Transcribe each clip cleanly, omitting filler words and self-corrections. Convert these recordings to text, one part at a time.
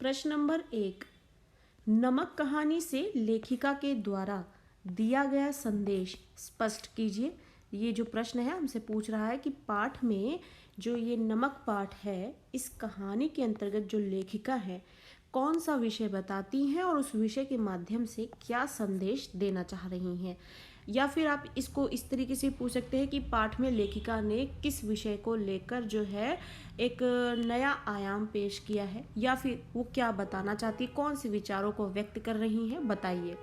प्रश्न नंबर 1, नमक कहानी से लेखिका के द्वारा दिया गया संदेश स्पष्ट कीजिए। ये जो प्रश्न है हमसे पूछ रहा है कि पाठ में जो ये नमक पाठ है, इस कहानी के अंतर्गत जो लेखिका है कौन सा विषय बताती हैं और उस विषय के माध्यम से क्या संदेश देना चाह रही हैं। या फिर आप इसको इस तरीके से पूछ सकते हैं कि पाठ में लेखिका ने किस विषय को लेकर जो है एक नया आयाम पेश किया है, या फिर वो क्या बताना चाहती है, कौन से विचारों को व्यक्त कर रही हैं, बताइए।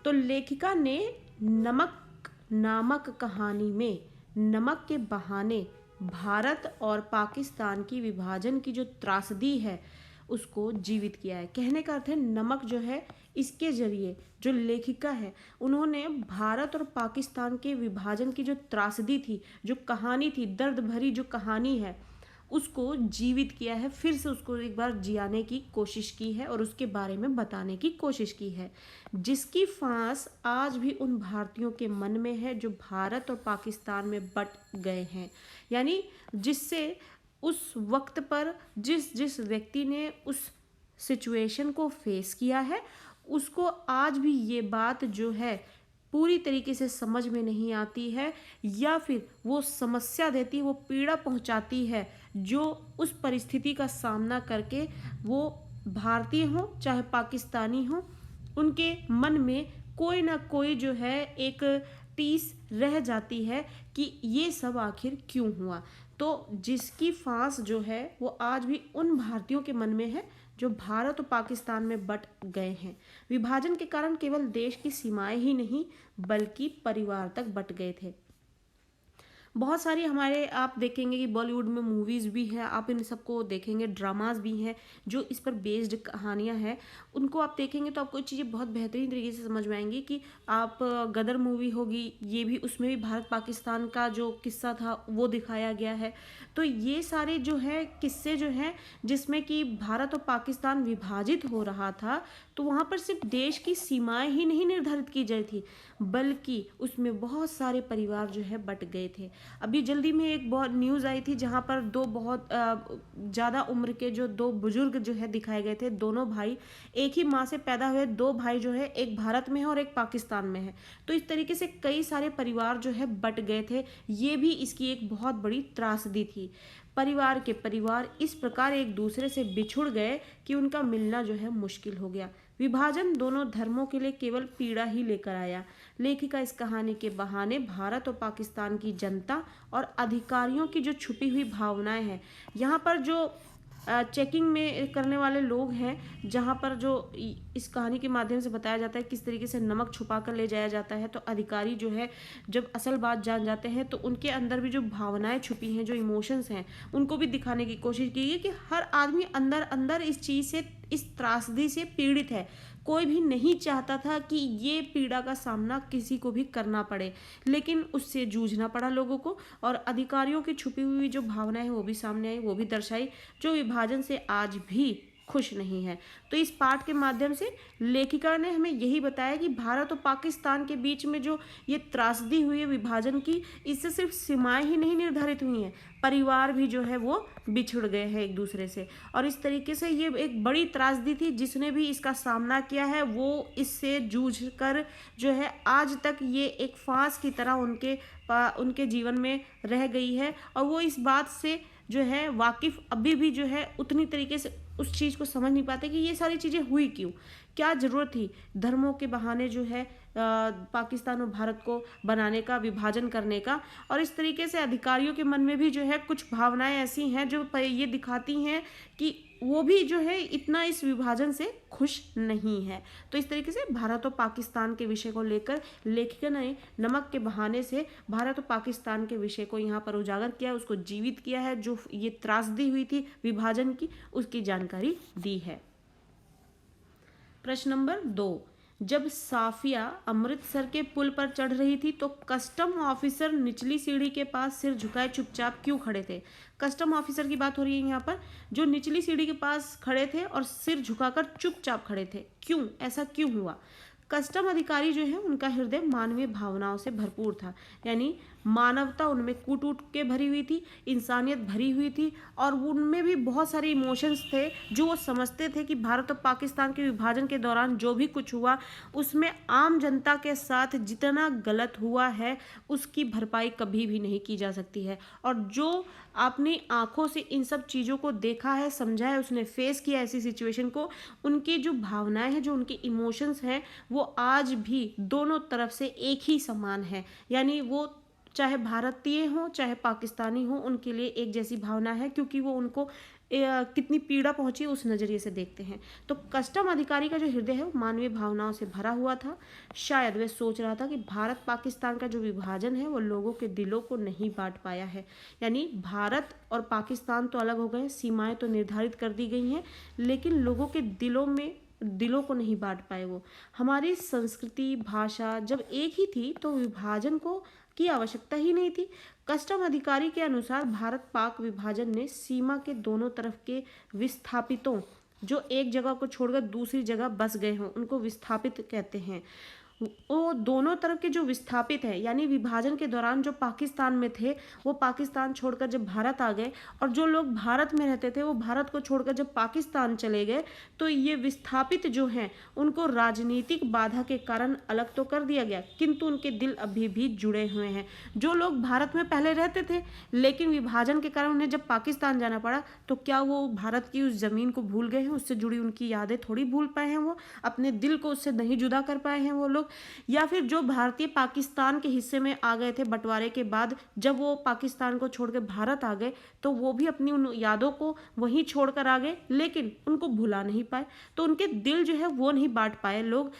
तो लेखिका ने नमक नामक कहानी में नमक के बहाने भारत और पाकिस्तान की विभाजन की जो त्रासदी है उसको जीवित किया है। कहने का अर्थ है नमक जो है, इसके जरिए जो लेखिका है उन्होंने भारत और पाकिस्तान के विभाजन की जो त्रासदी थी, जो कहानी थी, दर्द भरी जो कहानी है, उसको जीवित किया है। फिर से उसको एक बार जियाने की कोशिश की है और उसके बारे में बताने की कोशिश की है, जिसकी फांस आज भी उन भारतीयों के मन में है जो भारत और पाकिस्तान में बट गए हैं। यानी जिससे उस वक्त पर जिस जिस व्यक्ति ने उस सिचुएशन को फेस किया है उसको आज भी ये बात जो है पूरी तरीके से समझ में नहीं आती है, या फिर वो समस्या देती है, वो पीड़ा पहुंचाती है जो उस परिस्थिति का सामना करके वो भारतीय हो चाहे पाकिस्तानी हो, उनके मन में कोई ना कोई जो है एक टीस रह जाती है कि ये सब आखिर क्यों हुआ। तो जिसकी फांस जो है वो आज भी उन भारतीयों के मन में है जो भारत और पाकिस्तान में बट गए हैं। विभाजन के कारण केवल देश की सीमाएं ही नहीं बल्कि परिवार तक बट गए थे। बहुत सारी हमारे आप देखेंगे कि बॉलीवुड में मूवीज़ भी हैं, आप इन सबको देखेंगे, ड्रामाज भी हैं जो इस पर बेस्ड कहानियां हैं। उनको आप देखेंगे तो आपको चीज़ें बहुत बेहतरीन तरीके से समझ में आएंगी कि आप गदर मूवी होगी, ये भी, उसमें भी भारत पाकिस्तान का जो किस्सा था वो दिखाया गया है। तो ये सारे जो है किस्से जो हैं जिसमें कि भारत और पाकिस्तान विभाजित हो रहा था, तो वहाँ पर सिर्फ देश की सीमाएं ही नहीं निर्धारित की गई थी बल्कि उसमें बहुत सारे परिवार जो है बट गए थे। अभी जल्दी में एक बहुत न्यूज़ आई थी जहाँ पर दो बहुत ज़्यादा उम्र के जो दो बुजुर्ग जो है दिखाए गए थे, दोनों भाई, एक ही माँ से पैदा हुए दो भाई जो है, एक भारत में है और एक पाकिस्तान में है। तो इस तरीके से कई सारे परिवार जो है बट गए थे। ये भी इसकी एक बहुत बड़ी त्रासदी थी। परिवार के परिवार इस प्रकार एक दूसरे से बिछुड़ गए कि उनका मिलना जो है मुश्किल हो गया। विभाजन दोनों धर्मों के लिए केवल पीड़ा ही लेकर आया। लेखिका इस कहानी के बहाने भारत और पाकिस्तान की जनता और अधिकारियों की जो छुपी हुई भावनाएं हैं, यहाँ पर जो चेकिंग में करने वाले लोग हैं, जहाँ पर जो इस कहानी के माध्यम से बताया जाता है किस तरीके से नमक छुपा कर ले जाया जाता है, तो अधिकारी जो है जब असल बात जान जाते हैं तो उनके अंदर भी जो भावनाएं छुपी हैं, जो इमोशंस हैं, उनको भी दिखाने की कोशिश की है कि हर आदमी अंदर अंदर इस चीज़ से, इस त्रासदी से पीड़ित है। कोई भी नहीं चाहता था कि ये पीड़ा का सामना किसी को भी करना पड़े, लेकिन उससे जूझना पड़ा लोगों को, और अधिकारियों की छुपी हुई जो भावनाएं हैं वो भी सामने आई, वो भी दर्शाई, जो विभाजन से आज भी खुश नहीं है। तो इस पाठ के माध्यम से लेखिका ने हमें यही बताया कि भारत और पाकिस्तान के बीच में जो ये त्रासदी हुई है विभाजन की, इससे सिर्फ सीमाएं ही नहीं निर्धारित हुई हैं, परिवार भी जो है वो बिछुड़ गए हैं एक दूसरे से। और इस तरीके से ये एक बड़ी त्रासदी थी, जिसने भी इसका सामना किया है वो इससे जूझ कर जो है आज तक ये एक फांस की तरह उनके जीवन में रह गई है, और वो इस बात से जो है वाकिफ अभी भी जो है उतनी तरीके से उस चीज़ को समझ नहीं पाते कि ये सारी चीज़ें हुई क्यों, क्या ज़रूरत थी धर्मों के बहाने जो है पाकिस्तान और भारत को बनाने का, विभाजन करने का। और इस तरीके से अधिकारियों के मन में भी जो है कुछ भावनाएं ऐसी हैं जो ये दिखाती हैं कि वो भी जो है इतना इस विभाजन से खुश नहीं है। तो इस तरीके से भारत और पाकिस्तान के विषय को लेकर लेखिका ने नमक के बहाने से भारत और पाकिस्तान के विषय को यहाँ पर उजागर किया, उसको जीवित किया है, जो ये त्रासदी हुई थी विभाजन की उसकी जानकारी दी है। प्रश्न नंबर 2, जब साफिया अमृतसर के पुल पर चढ़ रही थी तो कस्टम ऑफिसर निचली सीढ़ी के पास सिर झुकाए चुपचाप क्यों खड़े थे। कस्टम ऑफिसर की बात हो रही है यहाँ पर, जो निचली सीढ़ी के पास खड़े थे और सिर झुकाकर चुपचाप खड़े थे, क्यों, ऐसा क्यों हुआ। कस्टम अधिकारी जो है उनका हृदय मानवीय भावनाओं से भरपूर था, यानी मानवता उनमें कूट कूट के भरी हुई थी, इंसानियत भरी हुई थी, और उनमें भी बहुत सारे इमोशंस थे जो वो समझते थे कि भारत और पाकिस्तान के विभाजन के दौरान जो भी कुछ हुआ उसमें आम जनता के साथ जितना गलत हुआ है उसकी भरपाई कभी भी नहीं की जा सकती है। और जो अपनी आंखों से इन सब चीज़ों को देखा है, समझा है, उसने फेस किया ऐसी सिचुएशन को, उनकी जो भावनाएं हैं, जो उनकी इमोशंस हैं, वो आज भी दोनों तरफ से एक ही समान है। यानी वो चाहे भारतीय हो चाहे पाकिस्तानी हो, उनके लिए एक जैसी भावना है, क्योंकि वो उनको कितनी पीड़ा पहुंची उस नज़रिए से देखते हैं। तो कस्टम अधिकारी का जो हृदय है वो मानवीय भावनाओं से भरा हुआ था। शायद वे सोच रहा था कि भारत पाकिस्तान का जो विभाजन है वो लोगों के दिलों को नहीं बांट पाया है। यानी भारत और पाकिस्तान तो अलग हो गए, सीमाएं तो निर्धारित कर दी गई हैं, लेकिन लोगों के दिलों को नहीं बांट पाए वो। हमारी संस्कृति भाषा जब एक ही थी तो विभाजन की आवश्यकता ही नहीं थी। कस्टम अधिकारी के अनुसार भारत पाक विभाजन ने सीमा के दोनों तरफ के विस्थापितों, जो एक जगह को छोड़कर दूसरी जगह बस गए हों, उनको विस्थापित कहते हैं। वो दोनों तरफ के जो विस्थापित हैं, यानी विभाजन के दौरान जो पाकिस्तान में थे वो पाकिस्तान छोड़कर जब भारत आ गए, और जो लोग भारत में रहते थे वो भारत को छोड़कर जब पाकिस्तान चले गए, तो ये विस्थापित जो हैं उनको राजनीतिक बाधा के कारण अलग तो कर दिया गया, किंतु उनके दिल अभी भी जुड़े हुए हैं। जो लोग भारत में पहले रहते थे लेकिन विभाजन के कारण उन्हें जब पाकिस्तान जाना पड़ा, तो क्या वो भारत की उस ज़मीन को भूल गए हैं? उससे जुड़ी उनकी यादें थोड़ी भूल पाए हैं, वो अपने दिल को उससे नहीं जुदा कर पाए हैं वो लोग। या फिर जो भारतीय पाकिस्तान के हिस्से में आ गए थे बंटवारे के बाद, जब वो पाकिस्तान को छोड़कर भारत आ गए, तो वो भी अपनी उन यादों को वहीं छोड़कर आ गए, लेकिन उनको भुला नहीं पाए। तो उनके दिल जो है वो नहीं बांट पाए लोग।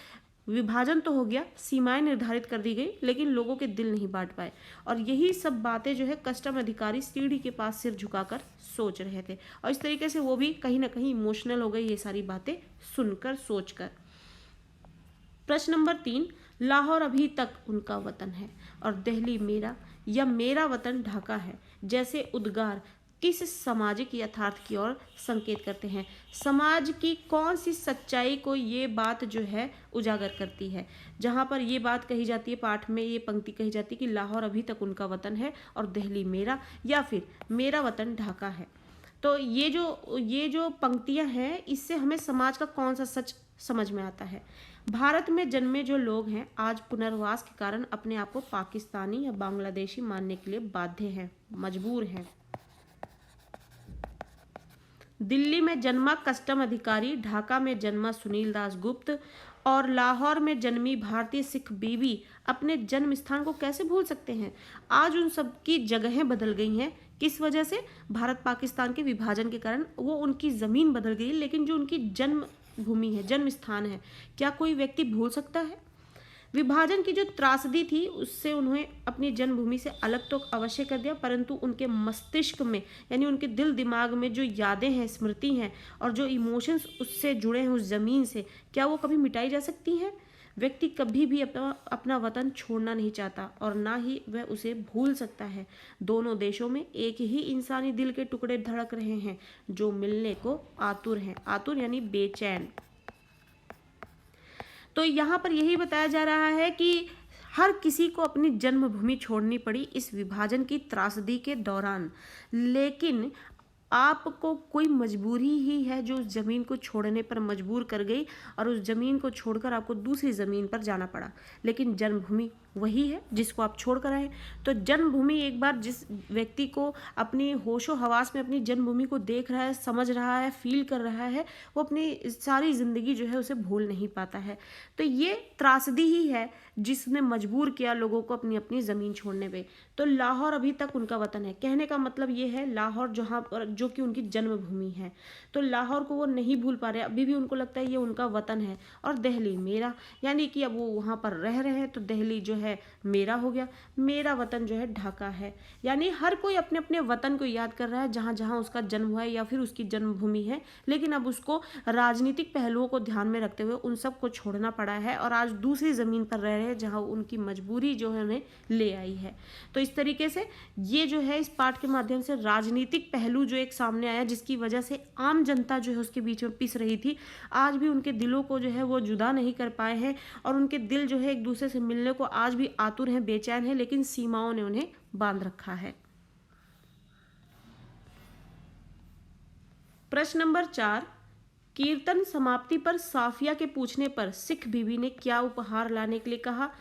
विभाजन तो हो गया, सीमाएं निर्धारित कर दी गई, लेकिन लोगों के दिल नहीं बांट पाए। और यही सब बातें जो है कस्टम अधिकारी सीढ़ी के पास सिर झुकाकर सोच रहे थे, और इस तरीके से वो भी कहीं ना कहीं इमोशनल हो गए ये सारी बातें सुनकर, सोचकर। प्रश्न नंबर 3, लाहौर अभी तक उनका वतन है और दिल्ली मेरा या मेरा वतन ढाका है जैसे उद्गार किस सामाजिक यथार्थ की ओर संकेत करते हैं? समाज की कौन सी सच्चाई को ये बात जो है उजागर करती है? जहाँ पर ये बात कही जाती है, पाठ में ये पंक्ति कही जाती है कि लाहौर अभी तक उनका वतन है और दिल्ली मेरा, या फिर मेरा वतन ढाका है। तो ये जो पंक्तियाँ हैं, इससे हमें समाज का कौन सा सच समझ में आता है? भारत में जन्मे जो लोग हैं आज पुनर्वास के कारण अपने आप को पाकिस्तानी या बांग्लादेशी मानने के लिए बाध्य हैं, मजबूर हैं। दिल्ली में जन्मा कस्टम अधिकारी, ढाका में जन्मा सुनील दास गुप्त और लाहौर में जन्मी भारतीय सिख बीबी अपने जन्म स्थान को कैसे भूल सकते हैं? आज उन सब की जगहें बदल गई हैं। किस वजह से? भारत पाकिस्तान के विभाजन के कारण वो उनकी ज़मीन बदल गई, लेकिन जो उनकी जन्म भूमि है, जन्म स्थान है, क्या कोई व्यक्ति भूल सकता है? विभाजन की जो त्रासदी थी उससे उन्हें अपनी जन्मभूमि से अलग तो अवश्य कर दिया, परंतु उनके मस्तिष्क में, यानी उनके दिल दिमाग में जो यादें हैं, स्मृति हैं और जो इमोशंस उससे जुड़े हैं, उस ज़मीन से, क्या वो कभी मिटाई जा सकती हैं? व्यक्ति कभी भी अपना वतन छोड़ना नहीं चाहता और ना ही वह उसे भूल सकता है। दोनों देशों में एक ही इंसानी दिल के टुकड़े धड़क रहे हैं जो मिलने को आतुर हैं। आतुर यानी बेचैन। तो यहाँ पर यही बताया जा रहा है कि हर किसी को अपनी जन्मभूमि छोड़नी पड़ी इस विभाजन की त्रासदी के दौरान, लेकिन आपको कोई मजबूरी ही है जो उस ज़मीन को छोड़ने पर मजबूर कर गई और उस ज़मीन को छोड़कर आपको दूसरी ज़मीन पर जाना पड़ा, लेकिन जन्मभूमि वही है जिसको आप छोड़ कर आए। तो जन्मभूमि, एक बार जिस व्यक्ति को अपनी होशो हवास में अपनी जन्मभूमि को देख रहा है, समझ रहा है, फील कर रहा है, वो अपनी सारी ज़िंदगी जो है उसे भूल नहीं पाता है। तो ये त्रासदी ही है जिसने मजबूर किया लोगों को अपनी अपनी ज़मीन छोड़ने पे। तो लाहौर अभी तक उनका वतन है, कहने का मतलब ये है लाहौर जहाँ पर, जो कि उनकी जन्मभूमि है, तो लाहौर को वो नहीं भूल पा रहे, अभी भी उनको लगता है ये उनका वतन है। और दिल्ली मेरा, यानी कि अब वो वहाँ पर रह रहे हैं, तो दिल्ली जो है मेरा हो गया, मेरा वतन जो है ढाका है। यानी हर कोई अपने अपने वतन को याद कर रहा है जहाँ जहाँ उसका जन्म हुआ है या फिर उसकी जन्मभूमि है, लेकिन अब उसको राजनीतिक पहलुओं को ध्यान में रखते हुए उन सब को छोड़ना पड़ा है और आज दूसरी ज़मीन पर रह रहे हैं जहाँ उनकी मजबूरी जो है उन्हें ले आई है। तो इस तरीके से ये जो है इस पाठ के माध्यम से राजनीतिक पहलू जो एक सामने आया, जिसकी वजह से आम जनता जो है उसके बीच में पिस रही थी, आज भी उनके दिलों को जो है वो जुदा नहीं कर पाए हैं और उनके दिल जो है एक दूसरे से मिलने को आज भी आतुर हैं, बेचैन हैं, लेकिन सीमाओं ने उन्हें बांध रखा है। प्रश्न नंबर 4, कीर्तन समाप्ति पर साफिया के पूछने पर सिख बीवी ने क्या उपहार लाने के लिए कहा,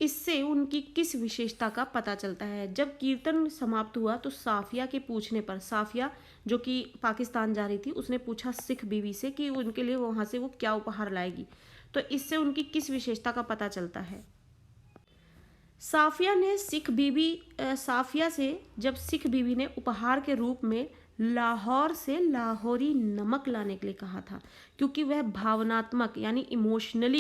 इससे उनकी किस विशेषता का पता चलता है। जब कीर्तन समाप्त हुआ तो साफिया के पूछने पर, साफिया जो कि पाकिस्तान जा रही थी, उसने पूछा सिख बीवी से कि उनके लिए वहाँ से वो क्या उपहार लाएगी, तो इससे उनकी किस विशेषता का पता चलता है। साफिया से जब सिख बीवी ने उपहार के रूप में लाहौर से लाहौरी नमक लाने के लिए कहा था, क्योंकि वह भावनात्मक यानी इमोशनल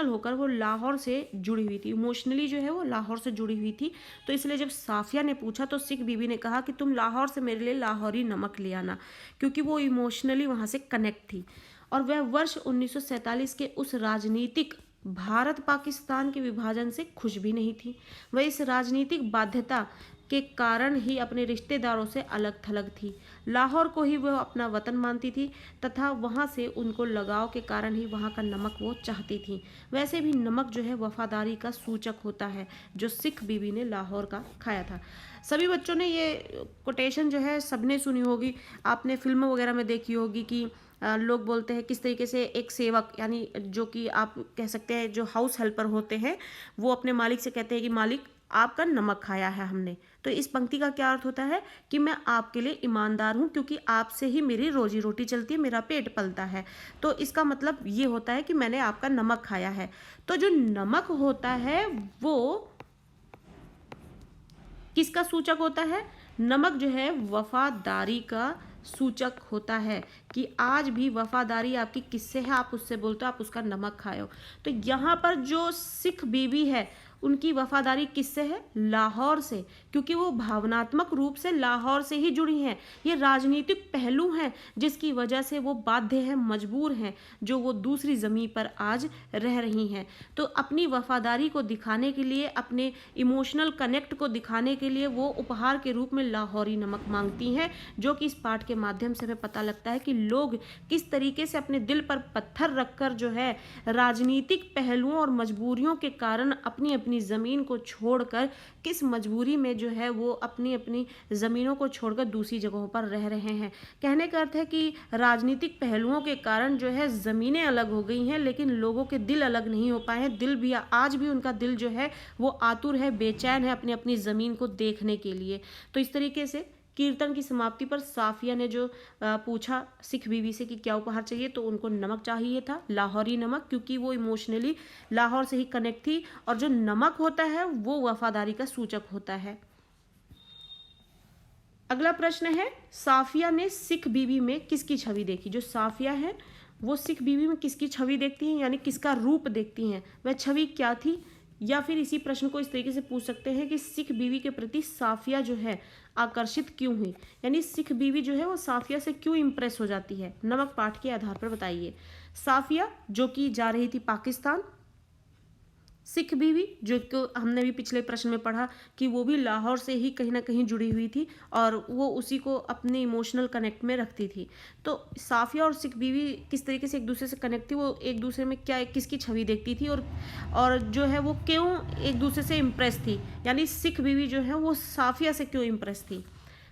होकर वो लाहौर से जुड़ी हुई थी, इमोशनली जो है वो लाहौर से जुड़ी हुई थी। तो इसलिए जब साफिया ने पूछा तो सिख बीवी ने कहा कि तुम लाहौर से मेरे लिए लाहौरी नमक ले आना, क्योंकि वो इमोशनली वहाँ से कनेक्ट थी। और वह वर्ष 1947 के उस राजनीतिक भारत पाकिस्तान के विभाजन से खुश भी नहीं थी। वह इस राजनीतिक बाध्यता के कारण ही अपने रिश्तेदारों से अलग थलग थी। लाहौर को ही वह अपना वतन मानती थी तथा वहाँ से उनको लगाव के कारण ही वहाँ का नमक वो चाहती थी। वैसे भी नमक जो है वफादारी का सूचक होता है, जो सिख बीवी ने लाहौर का खाया था। सभी बच्चों ने ये कोटेशन जो है सबने सुनी होगी, आपने फिल्म वगैरह में देखी होगी कि लोग बोलते हैं किस तरीके से एक सेवक, यानी जो कि आप कह सकते हैं जो हाउस हेल्पर होते हैं, वो अपने मालिक से कहते हैं कि मालिक आपका नमक खाया है हमने। तो इस पंक्ति का क्या अर्थ होता है कि मैं आपके लिए ईमानदार हूँ, क्योंकि आपसे ही मेरी रोजी रोटी चलती है, मेरा पेट पलता है। तो इसका मतलब ये होता है कि मैंने आपका नमक खाया है। तो जो नमक होता है वो किसका सूचक होता है? नमक जो है वफादारी का सूचक होता है कि आज भी वफादारी आपकी किससे है, आप उससे बोलते हो, आप उसका नमक खाए हो। तो यहाँ पर जो सिख बीवी है उनकी वफादारी किससे है? लाहौर से, क्योंकि वो भावनात्मक रूप से लाहौर से ही जुड़ी हैं। ये राजनीतिक पहलू हैं जिसकी वजह से वो बाध्य हैं, मजबूर हैं, जो वो दूसरी ज़मीन पर आज रह रही हैं। तो अपनी वफादारी को दिखाने के लिए, अपने इमोशनल कनेक्ट को दिखाने के लिए वो उपहार के रूप में लाहौरी नमक मांगती हैं, जो कि इस पाठ के माध्यम से हमें पता लगता है कि लोग किस तरीके से अपने दिल पर पत्थर रखकर जो है राजनीतिक पहलुओं और मजबूरियों के कारण अपनी अपनी ज़मीन को छोड़कर, किस मजबूरी में जो है वो अपनी अपनी ज़मीनों को छोड़कर दूसरी जगहों पर रह रहे हैं। कहने का अर्थ है कि राजनीतिक पहलुओं के कारण जो है ज़मीनें अलग हो गई हैं, लेकिन लोगों के दिल अलग नहीं हो पाए हैं। दिल भी आज भी उनका दिल जो है वो आतुर है, बेचैन है अपनी अपनी ज़मीन को देखने के लिए। तो इस तरीके से कीर्तन की समाप्ति पर साफिया ने जो पूछा सिख बीवी से कि क्या उपहार चाहिए, तो उनको नमक चाहिए था, लाहौरी नमक, क्योंकि वो इमोशनली लाहौर से ही कनेक्ट थी। और जो नमक होता है वो वफादारी का सूचक होता है। अगला प्रश्न है, साफिया ने सिख बीवी में किसकी छवि देखी? जो साफिया है वो सिख बीवी में किसकी छवि देखती हैं, यानी किसका रूप देखती हैं, वह छवि क्या थी? या फिर इसी प्रश्न को इस तरीके से पूछ सकते हैं कि सिख बीवी के प्रति साफिया जो है आकर्षित क्यों हुई, यानी सिख बीवी जो है वो साफिया से क्यों इम्प्रेस हो जाती है। नमक पाठ के आधार पर बताइए। साफिया जो कि जा रही थी पाकिस्तान, सिख बीवी जो कि हमने भी पिछले प्रश्न में पढ़ा कि वो भी लाहौर से ही कहीं ना कहीं जुड़ी हुई थी और वो उसी को अपने इमोशनल कनेक्ट में रखती थी। तो साफिया और सिख बीवी किस तरीके से एक दूसरे से कनेक्ट थी, वो एक दूसरे में क्या किसकी छवि देखती थी और जो है वो क्यों एक दूसरे से इम्प्रेस थी, यानी सिख बीवी जो है वो साफिया से क्यों इम्प्रेस थी।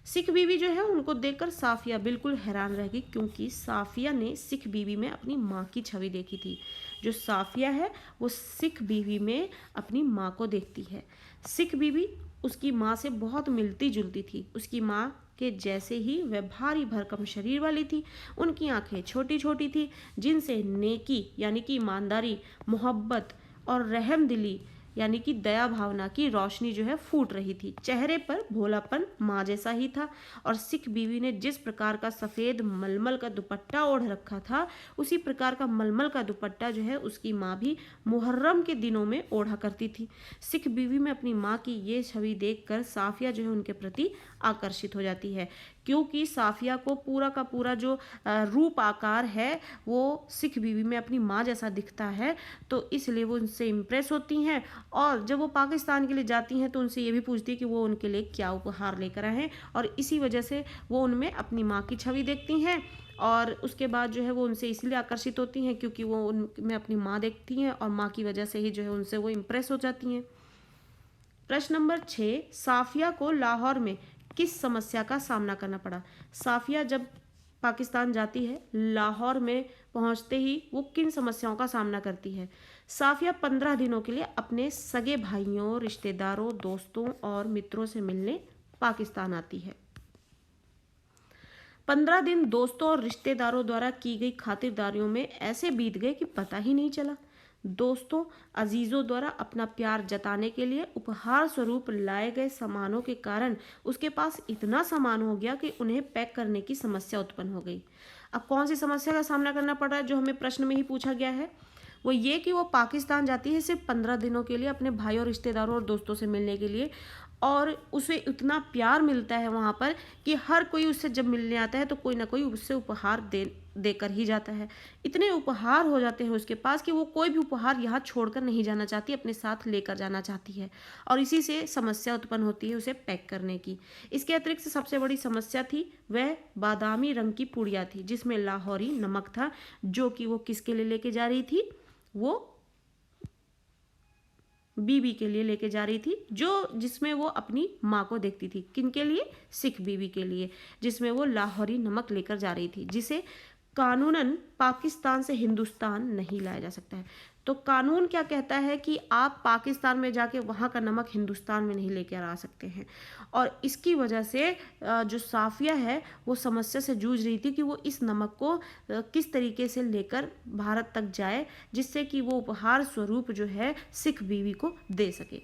सिख बीवी जो है उनको देखकर साफिया बिल्कुल हैरान रह गई, क्योंकि साफिया ने सिख बीवी में अपनी माँ की छवि देखी थी। जो साफिया है वो सिख बीवी में अपनी माँ को देखती है। सिख बीवी उसकी माँ से बहुत मिलती जुलती थी, उसकी माँ के जैसे ही वह भारी भरकम शरीर वाली थी। उनकी आंखें छोटी छोटी थी, जिनसे नेकी यानी कि ईमानदारी, मोहब्बत और रहमदिली यानी कि दया भावना की रोशनी जो है फूट रही थी। चेहरे पर भोलापन माँ जैसा ही था और सिख बीवी ने जिस प्रकार का सफ़ेद मलमल का दुपट्टा ओढ़ रखा था, उसी प्रकार का मलमल का दुपट्टा जो है उसकी माँ भी मुहर्रम के दिनों में ओढ़ा करती थी। सिख बीवी में अपनी माँ की ये छवि देखकर साफिया जो है उनके प्रति आकर्षित हो जाती है, क्योंकि साफिया को पूरा का पूरा जो रूप आकार है वो सिख बीवी में अपनी माँ जैसा दिखता है, तो इसलिए वो उनसे इम्प्रेस होती हैं। और जब वो पाकिस्तान के लिए जाती हैं तो उनसे ये भी पूछती है कि वो उनके लिए क्या उपहार लेकर आए हैं, और इसी वजह से वो उनमें अपनी माँ की छवि देखती हैं। और उसके बाद जो है वो उनसे इसलिए आकर्षित होती हैं क्योंकि वो उनमें अपनी माँ देखती हैं और माँ की वजह से ही जो है उनसे वो इम्प्रेस हो जाती हैं। प्रश्न नंबर 6, साफिया को लाहौर में किस समस्या का सामना करना पड़ा? साफिया जब पाकिस्तान जाती है, लाहौर में पहुंचते ही वो किन समस्याओं का सामना करती है? साफिया 15 दिनों के लिए अपने सगे भाइयों, रिश्तेदारों, दोस्तों और मित्रों से मिलने पाकिस्तान आती है। 15 दिन दोस्तों और रिश्तेदारों द्वारा की गई खातिरदारियों में ऐसे बीत गए कि पता ही नहीं चला। दोस्तों अजीजों द्वारा अपना प्यार जताने के लिए उपहार स्वरूप लाए गए सामानों के कारण उसके पास इतना सामान हो गया कि उन्हें पैक करने की समस्या उत्पन्न हो गई। अब कौन सी समस्या का सामना करना पड़ रहा है जो हमें प्रश्न में ही पूछा गया है? वो ये कि वो पाकिस्तान जाती है सिर्फ 15 दिनों के लिए अपने भाइयों, रिश्तेदारों और दोस्तों से मिलने के लिए, और उसे इतना प्यार मिलता है वहाँ पर कि हर कोई उससे जब मिलने आता है तो कोई ना कोई उससे उपहार देकर ही जाता है। इतने उपहार हो जाते हैं उसके पास कि वो कोई भी उपहार यहाँ छोड़कर नहीं जाना चाहती, अपने साथ लेकर जाना चाहती है, और इसी से समस्या उत्पन्न होती है उसे पैक करने की। इसके अतिरिक्त सबसे बड़ी समस्या थी वह बादामी रंग की पुड़िया थी जिसमें लाहौरी नमक था, जो कि वो किसके लिए लेके जा रही थी? वो बीबी के लिए लेके जा रही थी, जो जिसमें वो अपनी माँ को देखती थी। किनके लिए? सिख बीबी के लिए, जिसमें वो लाहौरी नमक लेकर जा रही थी, जिसे कानूनन पाकिस्तान से हिंदुस्तान नहीं लाया जा सकता है। तो कानून क्या कहता है कि आप पाकिस्तान में जाके वहाँ का नमक हिंदुस्तान में नहीं लेकर आ सकते हैं, और इसकी वजह से जो साफिया है वो समस्या से जूझ रही थी कि वो इस नमक को किस तरीके से लेकर भारत तक जाए, जिससे कि वो उपहार स्वरूप जो है सिख बीवी को दे सके।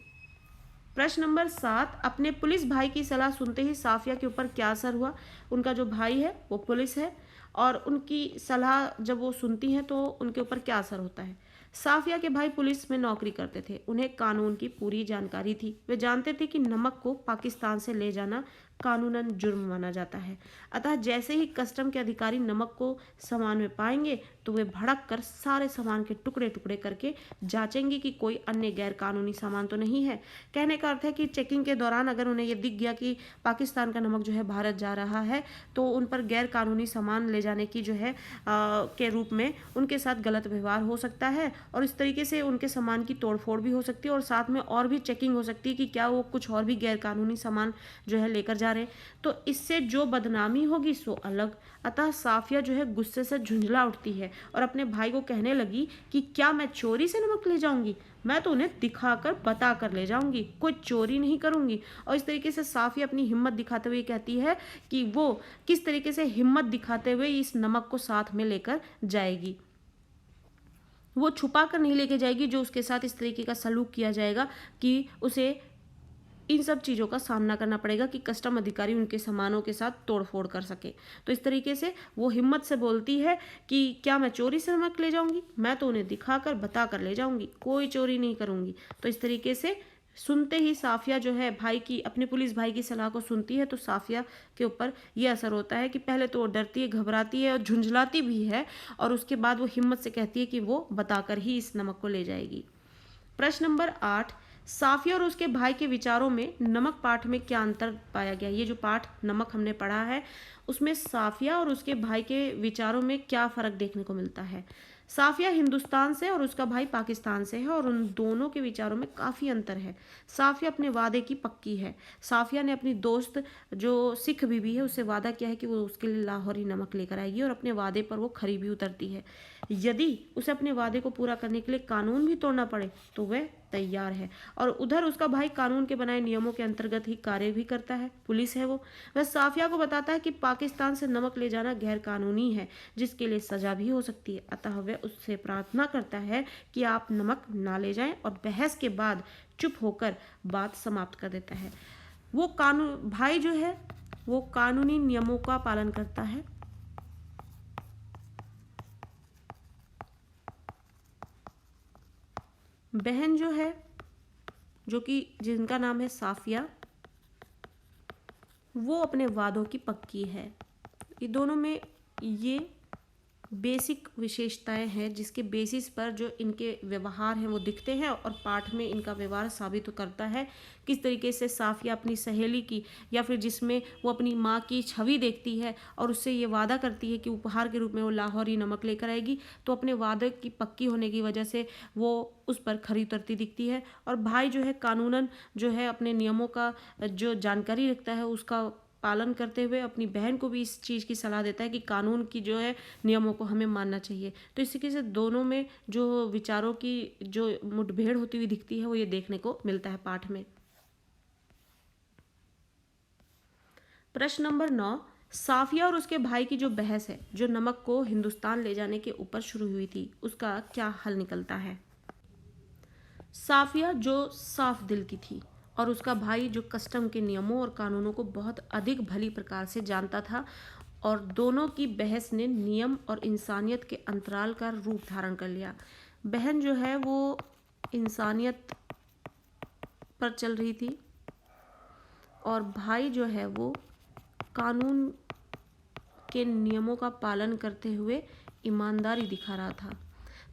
प्रश्न नंबर 7, अपने पुलिस भाई की सलाह सुनते ही साफिया के ऊपर क्या असर हुआ? उनका जो भाई है वो पुलिस है, और उनकी सलाह जब वो सुनती हैं तो उनके ऊपर क्या असर होता है? साफिया के भाई पुलिस में नौकरी करते थे, उन्हें कानून की पूरी जानकारी थी। वे जानते थे कि नमक को पाकिस्तान से ले जाना कानूनन जुर्म माना जाता है। अतः जैसे ही कस्टम के अधिकारी नमक को सामान में पाएंगे तो वे भड़क कर सारे सामान के टुकड़े टुकड़े करके जांचेंगे कि कोई अन्य गैर कानूनी सामान तो नहीं है। कहने का अर्थ है कि चेकिंग के दौरान अगर उन्हें ये दिख गया कि पाकिस्तान का नमक जो है भारत जा रहा है, तो उन पर गैर कानूनी सामान ले जाने की जो है के रूप में उनके साथ गलत व्यवहार हो सकता है, और इस तरीके से उनके सामान की तोड़फोड़ भी हो सकती है, और साथ में और भी चेकिंग हो सकती है कि क्या वो कुछ और भी गैर कानूनी सामान जो है लेकर जा रहे हैं। तो इससे जो बदनामी होगी सो अलग। अतः साफिया जो है गुस्से से झुंझला उठती है और अपने भाई को कहने लगी कि क्या मैं चोरी से नमक ले जाऊंगी? मैं तो उन्हें दिखाकर बता कर ले जाऊंगी, कोई चोरी नहीं करूंगी। और इस तरीके से साफिया अपनी हिम्मत दिखाते हुए कहती है कि वो किस तरीके से हिम्मत दिखाते हुए इस नमक को साथ में लेकर जाएगी। वो छुपा कर नहीं लेके जाएगी, जो उसके साथ इस तरीके का सलूक किया जाएगा कि उसे इन सब चीज़ों का सामना करना पड़ेगा कि कस्टम अधिकारी उनके सामानों के साथ तोड़फोड़ कर सके। तो इस तरीके से वो हिम्मत से बोलती है कि क्या मैं चोरी से नमक ले जाऊंगी? मैं तो उन्हें दिखाकर बता कर ले जाऊंगी, कोई चोरी नहीं करूंगी। तो इस तरीके से सुनते ही साफिया जो है भाई की, अपने पुलिस भाई की सलाह को सुनती है, तो साफिया के ऊपर ये असर होता है कि पहले तो वो डरती है, घबराती है और झुंझलाती भी है, और उसके बाद वो हिम्मत से कहती है कि वो बताकर ही इस नमक को ले जाएगी। प्रश्न नंबर 8, साफिया और उसके भाई के विचारों में नमक पाठ में क्या अंतर पाया गया? ये जो पाठ नमक हमने पढ़ा है उसमें साफिया और उसके भाई के विचारों में क्या फ़र्क देखने को मिलता है? साफिया हिंदुस्तान से और उसका भाई पाकिस्तान से है, और उन दोनों के विचारों में काफ़ी अंतर है। साफिया अपने वादे की पक्की है। साफिया ने अपनी दोस्त जो सिख बीबी है उससे वादा किया है कि वो उसके लिए लाहौरी नमक लेकर आएगी, और अपने वादे पर वो खरी भी उतरती है। यदि उसे अपने वादे को पूरा करने के लिए कानून भी तोड़ना पड़े तो वह तैयार है। और उधर उसका भाई कानून के बनाए नियमों के अंतर्गत ही कार्य भी करता है, पुलिस है वो। वह साफिया को बताता है कि पाकिस्तान से नमक ले जाना गैर कानूनी है, जिसके लिए सजा भी हो सकती है। अतः वह उससे प्रार्थना करता है कि आप नमक ना ले जाएं, और बहस के बाद चुप होकर बात समाप्त कर देता है। वो कानून भाई जो है वो कानूनी नियमों का पालन करता है। बहन जो है, जो कि जिनका नाम है साफिया, वो अपने वादों की पक्की है। ये दोनों में ये बेसिक विशेषताएं हैं जिसके बेसिस पर जो इनके व्यवहार हैं वो दिखते हैं, और पाठ में इनका व्यवहार साबित करता है किस तरीके से साफिया अपनी सहेली की, या फिर जिसमें वो अपनी माँ की छवि देखती है और उससे ये वादा करती है कि उपहार के रूप में वो लाहौरी नमक लेकर आएगी, तो अपने वादे की पक्की होने की वजह से वो उस पर खरी उतरती दिखती है। और भाई जो है कानूनन जो है अपने नियमों का जो जानकारी रखता है उसका पालन करते हुए अपनी बहन को भी इस चीज़ की सलाह देता है कि कानून की जो है नियमों को हमें मानना चाहिए। तो इस तरीके से दोनों में जो विचारों की जो मुठभेड़ होती हुई दिखती है वो ये देखने को मिलता है पाठ में। प्रश्न नंबर 9, साफिया और उसके भाई की जो बहस है जो नमक को हिंदुस्तान ले जाने के ऊपर शुरू हुई थी, उसका क्या हल निकलता है। साफिया जो साफ दिल की थी और उसका भाई जो कस्टम के नियमों और कानूनों को बहुत अधिक भली प्रकार से जानता था, और दोनों की बहस ने नियम और इंसानियत के अंतराल का रूप धारण कर लिया। बहन जो है वो इंसानियत पर चल रही थी और भाई जो है वो कानून के नियमों का पालन करते हुए ईमानदारी दिखा रहा था।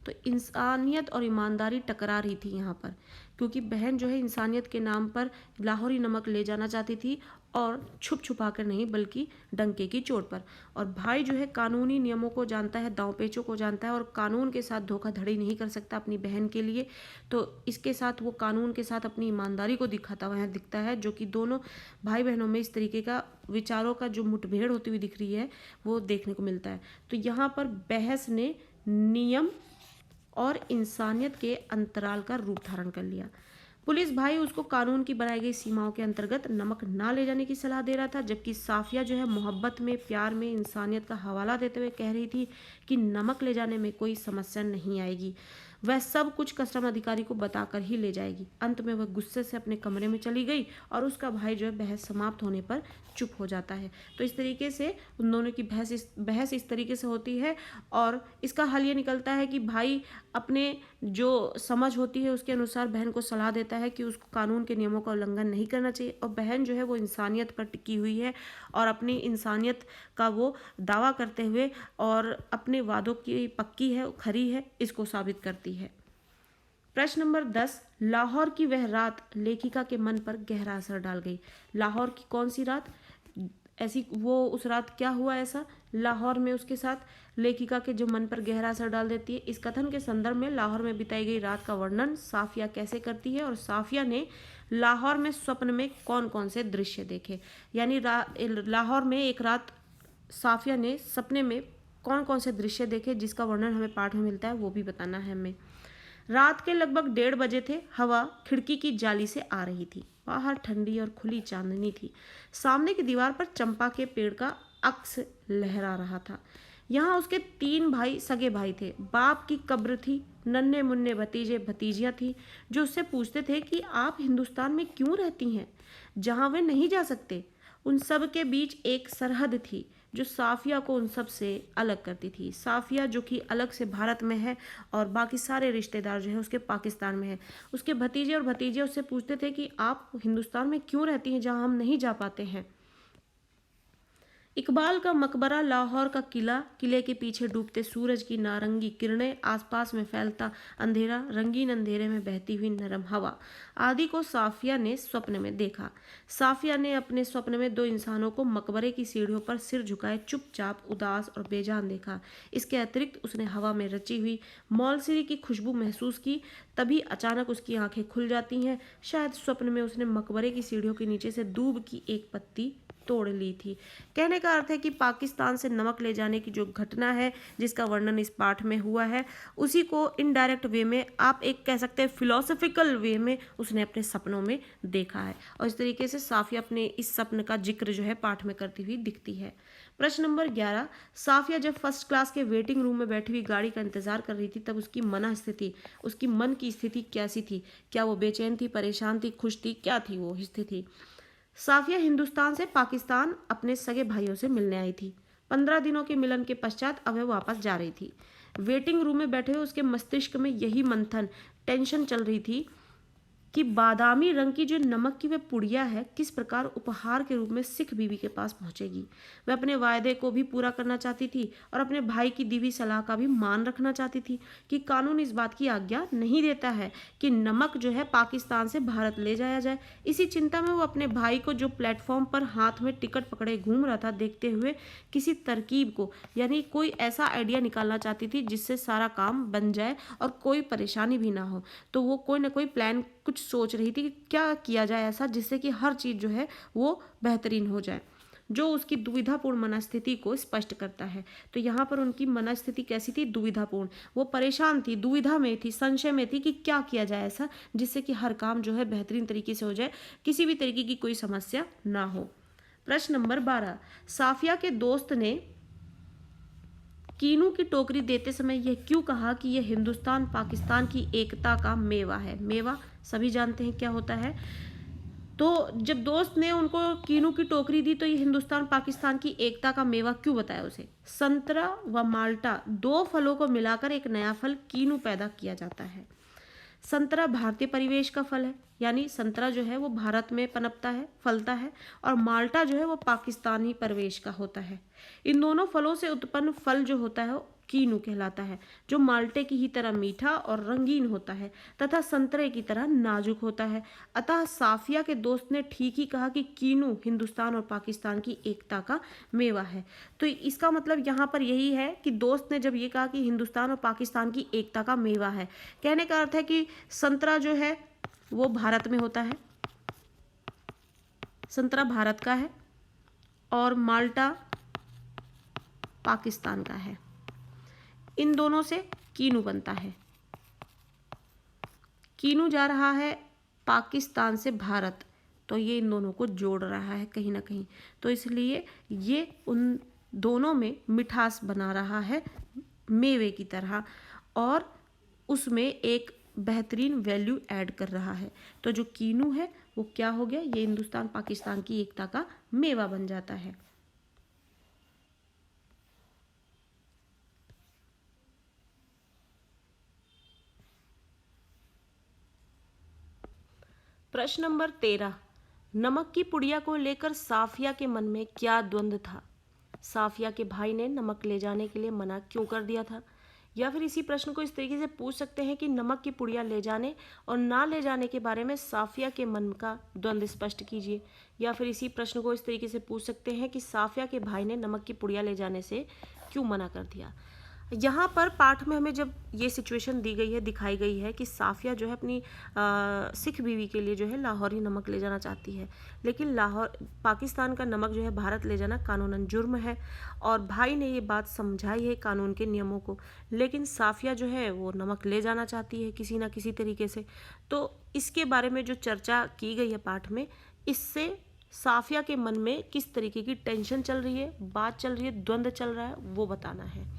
तो इंसानियत और ईमानदारी टकरा रही थी यहाँ पर, क्योंकि बहन जो है इंसानियत के नाम पर लाहौरी नमक ले जाना चाहती थी, और छुप छुपा कर नहीं बल्कि डंके की चोट पर। और भाई जो है कानूनी नियमों को जानता है, दांव पेचों को जानता है, और कानून के साथ धोखाधड़ी नहीं कर सकता अपनी बहन के लिए। तो इसके साथ वो कानून के साथ अपनी ईमानदारी को दिखाता हुआ दिखता है, जो कि दोनों भाई बहनों में इस तरीके का विचारों का जो मुठभेड़ होती हुई दिख रही है वो देखने को मिलता है। तो यहाँ पर बहस ने नियम और इंसानियत के अंतराल का रूप धारण कर लिया। पुलिस भाई उसको कानून की बनाई गई सीमाओं के अंतर्गत नमक ना ले जाने की सलाह दे रहा था, जबकि साफिया जो है मोहब्बत में, प्यार में इंसानियत का हवाला देते हुए कह रही थी कि नमक ले जाने में कोई समस्या नहीं आएगी, वह सब कुछ कस्टम अधिकारी को बताकर ही ले जाएगी। अंत में वह गुस्से से अपने कमरे में चली गई और उसका भाई जो है बहस समाप्त होने पर चुप हो जाता है। तो इस तरीके से उन दोनों की बहस इस तरीके से होती है, और इसका हल ये निकलता है कि भाई अपने जो समझ होती है उसके अनुसार बहन को सलाह देता है कि उसको कानून के नियमों का उल्लंघन नहीं करना चाहिए, और बहन जो है वो इंसानियत पर टिकी हुई है और अपनी इंसानियत का वो दावा करते हुए और अपने वादों की पक्की है, खरी है, इसको साबित करती है। प्रश्न नंबर 10, लाहौर की वह रात लेखिका के मन पर गहरा असर डाल गई। लाहौर की कौन सी रात, ऐसी वो उस रात क्या हुआ ऐसा लाहौर में उसके साथ लेखिका के जो मन पर गहरा असर डाल देती है। इस कथन के संदर्भ में लाहौर में बिताई गई रात का वर्णन साफिया कैसे करती है, और साफिया ने लाहौर में स्वप्न में कौन कौन से दृश्य देखे। यानी लाहौर में एक रात साफिया ने सपने में कौन कौन से दृश्य देखे जिसका वर्णन हमें पाठ में मिलता है, वो भी बताना है हमें। रात के लगभग 1:30 बजे थे। हवा खिड़की की जाली से आ रही थी। बाहर ठंडी और खुली चांदनी थी। सामने की दीवार पर चंपा के पेड़ का अक्स लहरा रहा था। यहाँ उसके 3 सगे भाई थे। बाप की कब्र थी। नन्हे मुन्ने भतीजे भतीजियाँ थी जो उससे पूछते थे कि आप हिंदुस्तान में क्यों रहती हैं, जहाँ वे नहीं जा सकते। उन सब के बीच एक सरहद थी जो साफिया को उन सब से अलग करती थी। साफिया जो कि अलग से भारत में है और बाकी सारे रिश्तेदार जो है उसके पाकिस्तान में है। उसके भतीजे और भतीजे उससे पूछते थे कि आप हिंदुस्तान में क्यों रहती हैं जहाँ हम नहीं जा पाते हैं। इकबाल का मकबरा, लाहौर का किला, किले के पीछे डूबते सूरज की नारंगी किरणें, आसपास में फैलता अंधेरा, रंगीन अंधेरे में बहती हुई नरम हवा आदि को साफिया ने स्वप्न में देखा। साफिया ने अपने स्वप्न में 2 इंसानों को मकबरे की सीढ़ियों पर सिर झुकाए चुपचाप, उदास और बेजान देखा। इसके अतिरिक्त उसने हवा में रची हुई मौलसिरी की खुशबू महसूस की। तभी अचानक उसकी आंखें खुल जाती हैं। शायद स्वप्न में उसने मकबरे की सीढ़ियों के नीचे से दूब की एक पत्ती तोड़ ली थी। कहने का अर्थ है कि पाकिस्तान से नमक ले जाने की जो घटना है जिसका वर्णन इस पाठ में हुआ है, उसी को इनडायरेक्ट वे में आप एक कह सकते हैं फिलोसफिकल वे में उसने अपने सपनों में देखा है, और इस तरीके से साफिया अपने इस सपन का जिक्र जो है पाठ में करती हुई दिखती है। प्रश्न नंबर 11, साफिया जब फर्स्ट क्लास के वेटिंग रूम में बैठी हुई गाड़ी का इंतजार कर रही थी तब उसकी मन स्थिति, उसकी मन की स्थिति कैसी थी? क्या वो बेचैन थी, परेशान थी, खुश थी, क्या थी वो स्थिति? साफिया हिंदुस्तान से पाकिस्तान अपने सगे भाइयों से मिलने आई थी। 15 दिनों के मिलन के पश्चात अब वह वापस जा रही थी। वेटिंग रूम में बैठे हुए उसके मस्तिष्क में यही मंथन, टेंशन चल रही थी कि बादामी रंग की जो नमक की वह पुड़िया है किस प्रकार उपहार के रूप में सिख बीवी के पास पहुंचेगी। वह अपने वायदे को भी पूरा करना चाहती थी और अपने भाई की दी हुई सलाह का भी मान रखना चाहती थी कि कानून इस बात की आज्ञा नहीं देता है कि नमक जो है पाकिस्तान से भारत ले जाया जाए। इसी चिंता में वो अपने भाई को जो प्लेटफॉर्म पर हाथ में टिकट पकड़े घूम रहा था देखते हुए किसी तरकीब को, यानी कोई ऐसा आइडिया निकालना चाहती थी जिससे सारा काम बन जाए और कोई परेशानी भी ना हो। तो वो कोई ना कोई प्लान कुछ सोच रही थी कि क्या किया जाए ऐसा जिससे कि हर चीज़ जो है वो बेहतरीन हो जाए, जो उसकी दुविधापूर्ण मनस्थिति को स्पष्ट करता है। तो यहाँ पर उनकी मनस्थिति कैसी थी? दुविधापूर्ण। वो परेशान थी, दुविधा में थी, संशय में थी कि क्या किया जाए ऐसा जिससे कि हर काम जो है बेहतरीन तरीके से हो जाए, किसी भी तरीके की कोई समस्या ना हो। प्रश्न नंबर 12, साफिया के दोस्त ने कीनू की टोकरी देते समय यह क्यों कहा कि यह हिंदुस्तान पाकिस्तान की एकता का मेवा है? मेवा सभी जानते हैं क्या होता है। तो जब दोस्त ने उनको कीनू की टोकरी दी तो ये हिंदुस्तान पाकिस्तान की एकता का मेवा क्यों बताया उसे? संतरा व माल्टा दो फलों को मिलाकर एक नया फल कीनू पैदा किया जाता है। संतरा भारतीय परिवेश का फल है, यानी संतरा जो है वो भारत में पनपता है, फलता है, और माल्टा जो है वो पाकिस्तानी परिवेश का होता है। इन दोनों फलों से उत्पन्न फल जो होता है वो कीनू कहलाता है, जो माल्टे की ही तरह मीठा और रंगीन होता है तथा संतरे की तरह नाजुक होता है। अतः साफिया के दोस्त ने ठीक ही कहा कि कीनू हिंदुस्तान और पाकिस्तान की एकता का मेवा है। तो इसका मतलब यहाँ पर यही है कि दोस्त ने जब ये कहा कि हिंदुस्तान और पाकिस्तान की एकता का मेवा है, कहने का अर्थ है कि संतरा जो है वो भारत में होता है, संतरा भारत का है और माल्टा पाकिस्तान का है। इन दोनों से कीनू बनता है। कीनू जा रहा है पाकिस्तान से भारत, तो ये इन दोनों को जोड़ रहा है कहीं ना कहीं, तो इसलिए ये उन दोनों में मिठास बना रहा है मेवे की तरह, और उसमें एक बेहतरीन वैल्यू ऐड कर रहा है। तो जो कीनू है वो क्या हो गया? ये हिंदुस्तान पाकिस्तान की एकता का मेवा बन जाता है। प्रश्न नंबर 13, नमक की पुड़िया को लेकर साफिया के मन में क्या द्वंद्व था? साफिया के भाई ने नमक ले जाने के लिए मना क्यों कर दिया था? या फिर इसी प्रश्न को इस तरीके से पूछ सकते हैं कि नमक की पुड़िया ले जाने और ना ले जाने के बारे में साफिया के मन का द्वंद्व स्पष्ट कीजिए। या फिर इसी प्रश्न को इस तरीके से पूछ सकते हैं कि साफिया के भाई ने नमक की पुड़िया ले जाने से क्यों मना कर दिया। यहाँ पर पाठ में हमें जब ये सिचुएशन दी गई है, दिखाई गई है कि साफिया जो है अपनी सिख बीवी के लिए जो है लाहौरी नमक ले जाना चाहती है, लेकिन लाहौर पाकिस्तान का नमक जो है भारत ले जाना कानूनन जुर्म है, और भाई ने ये बात समझाई है कानून के नियमों को, लेकिन साफिया जो है वो नमक ले जाना चाहती है किसी ना किसी तरीके से। तो इसके बारे में जो चर्चा की गई है पाठ में, इससे साफिया के मन में किस तरीके की टेंशन चल रही है, बात चल रही है, द्वंद्व चल रहा है, वो बताना है।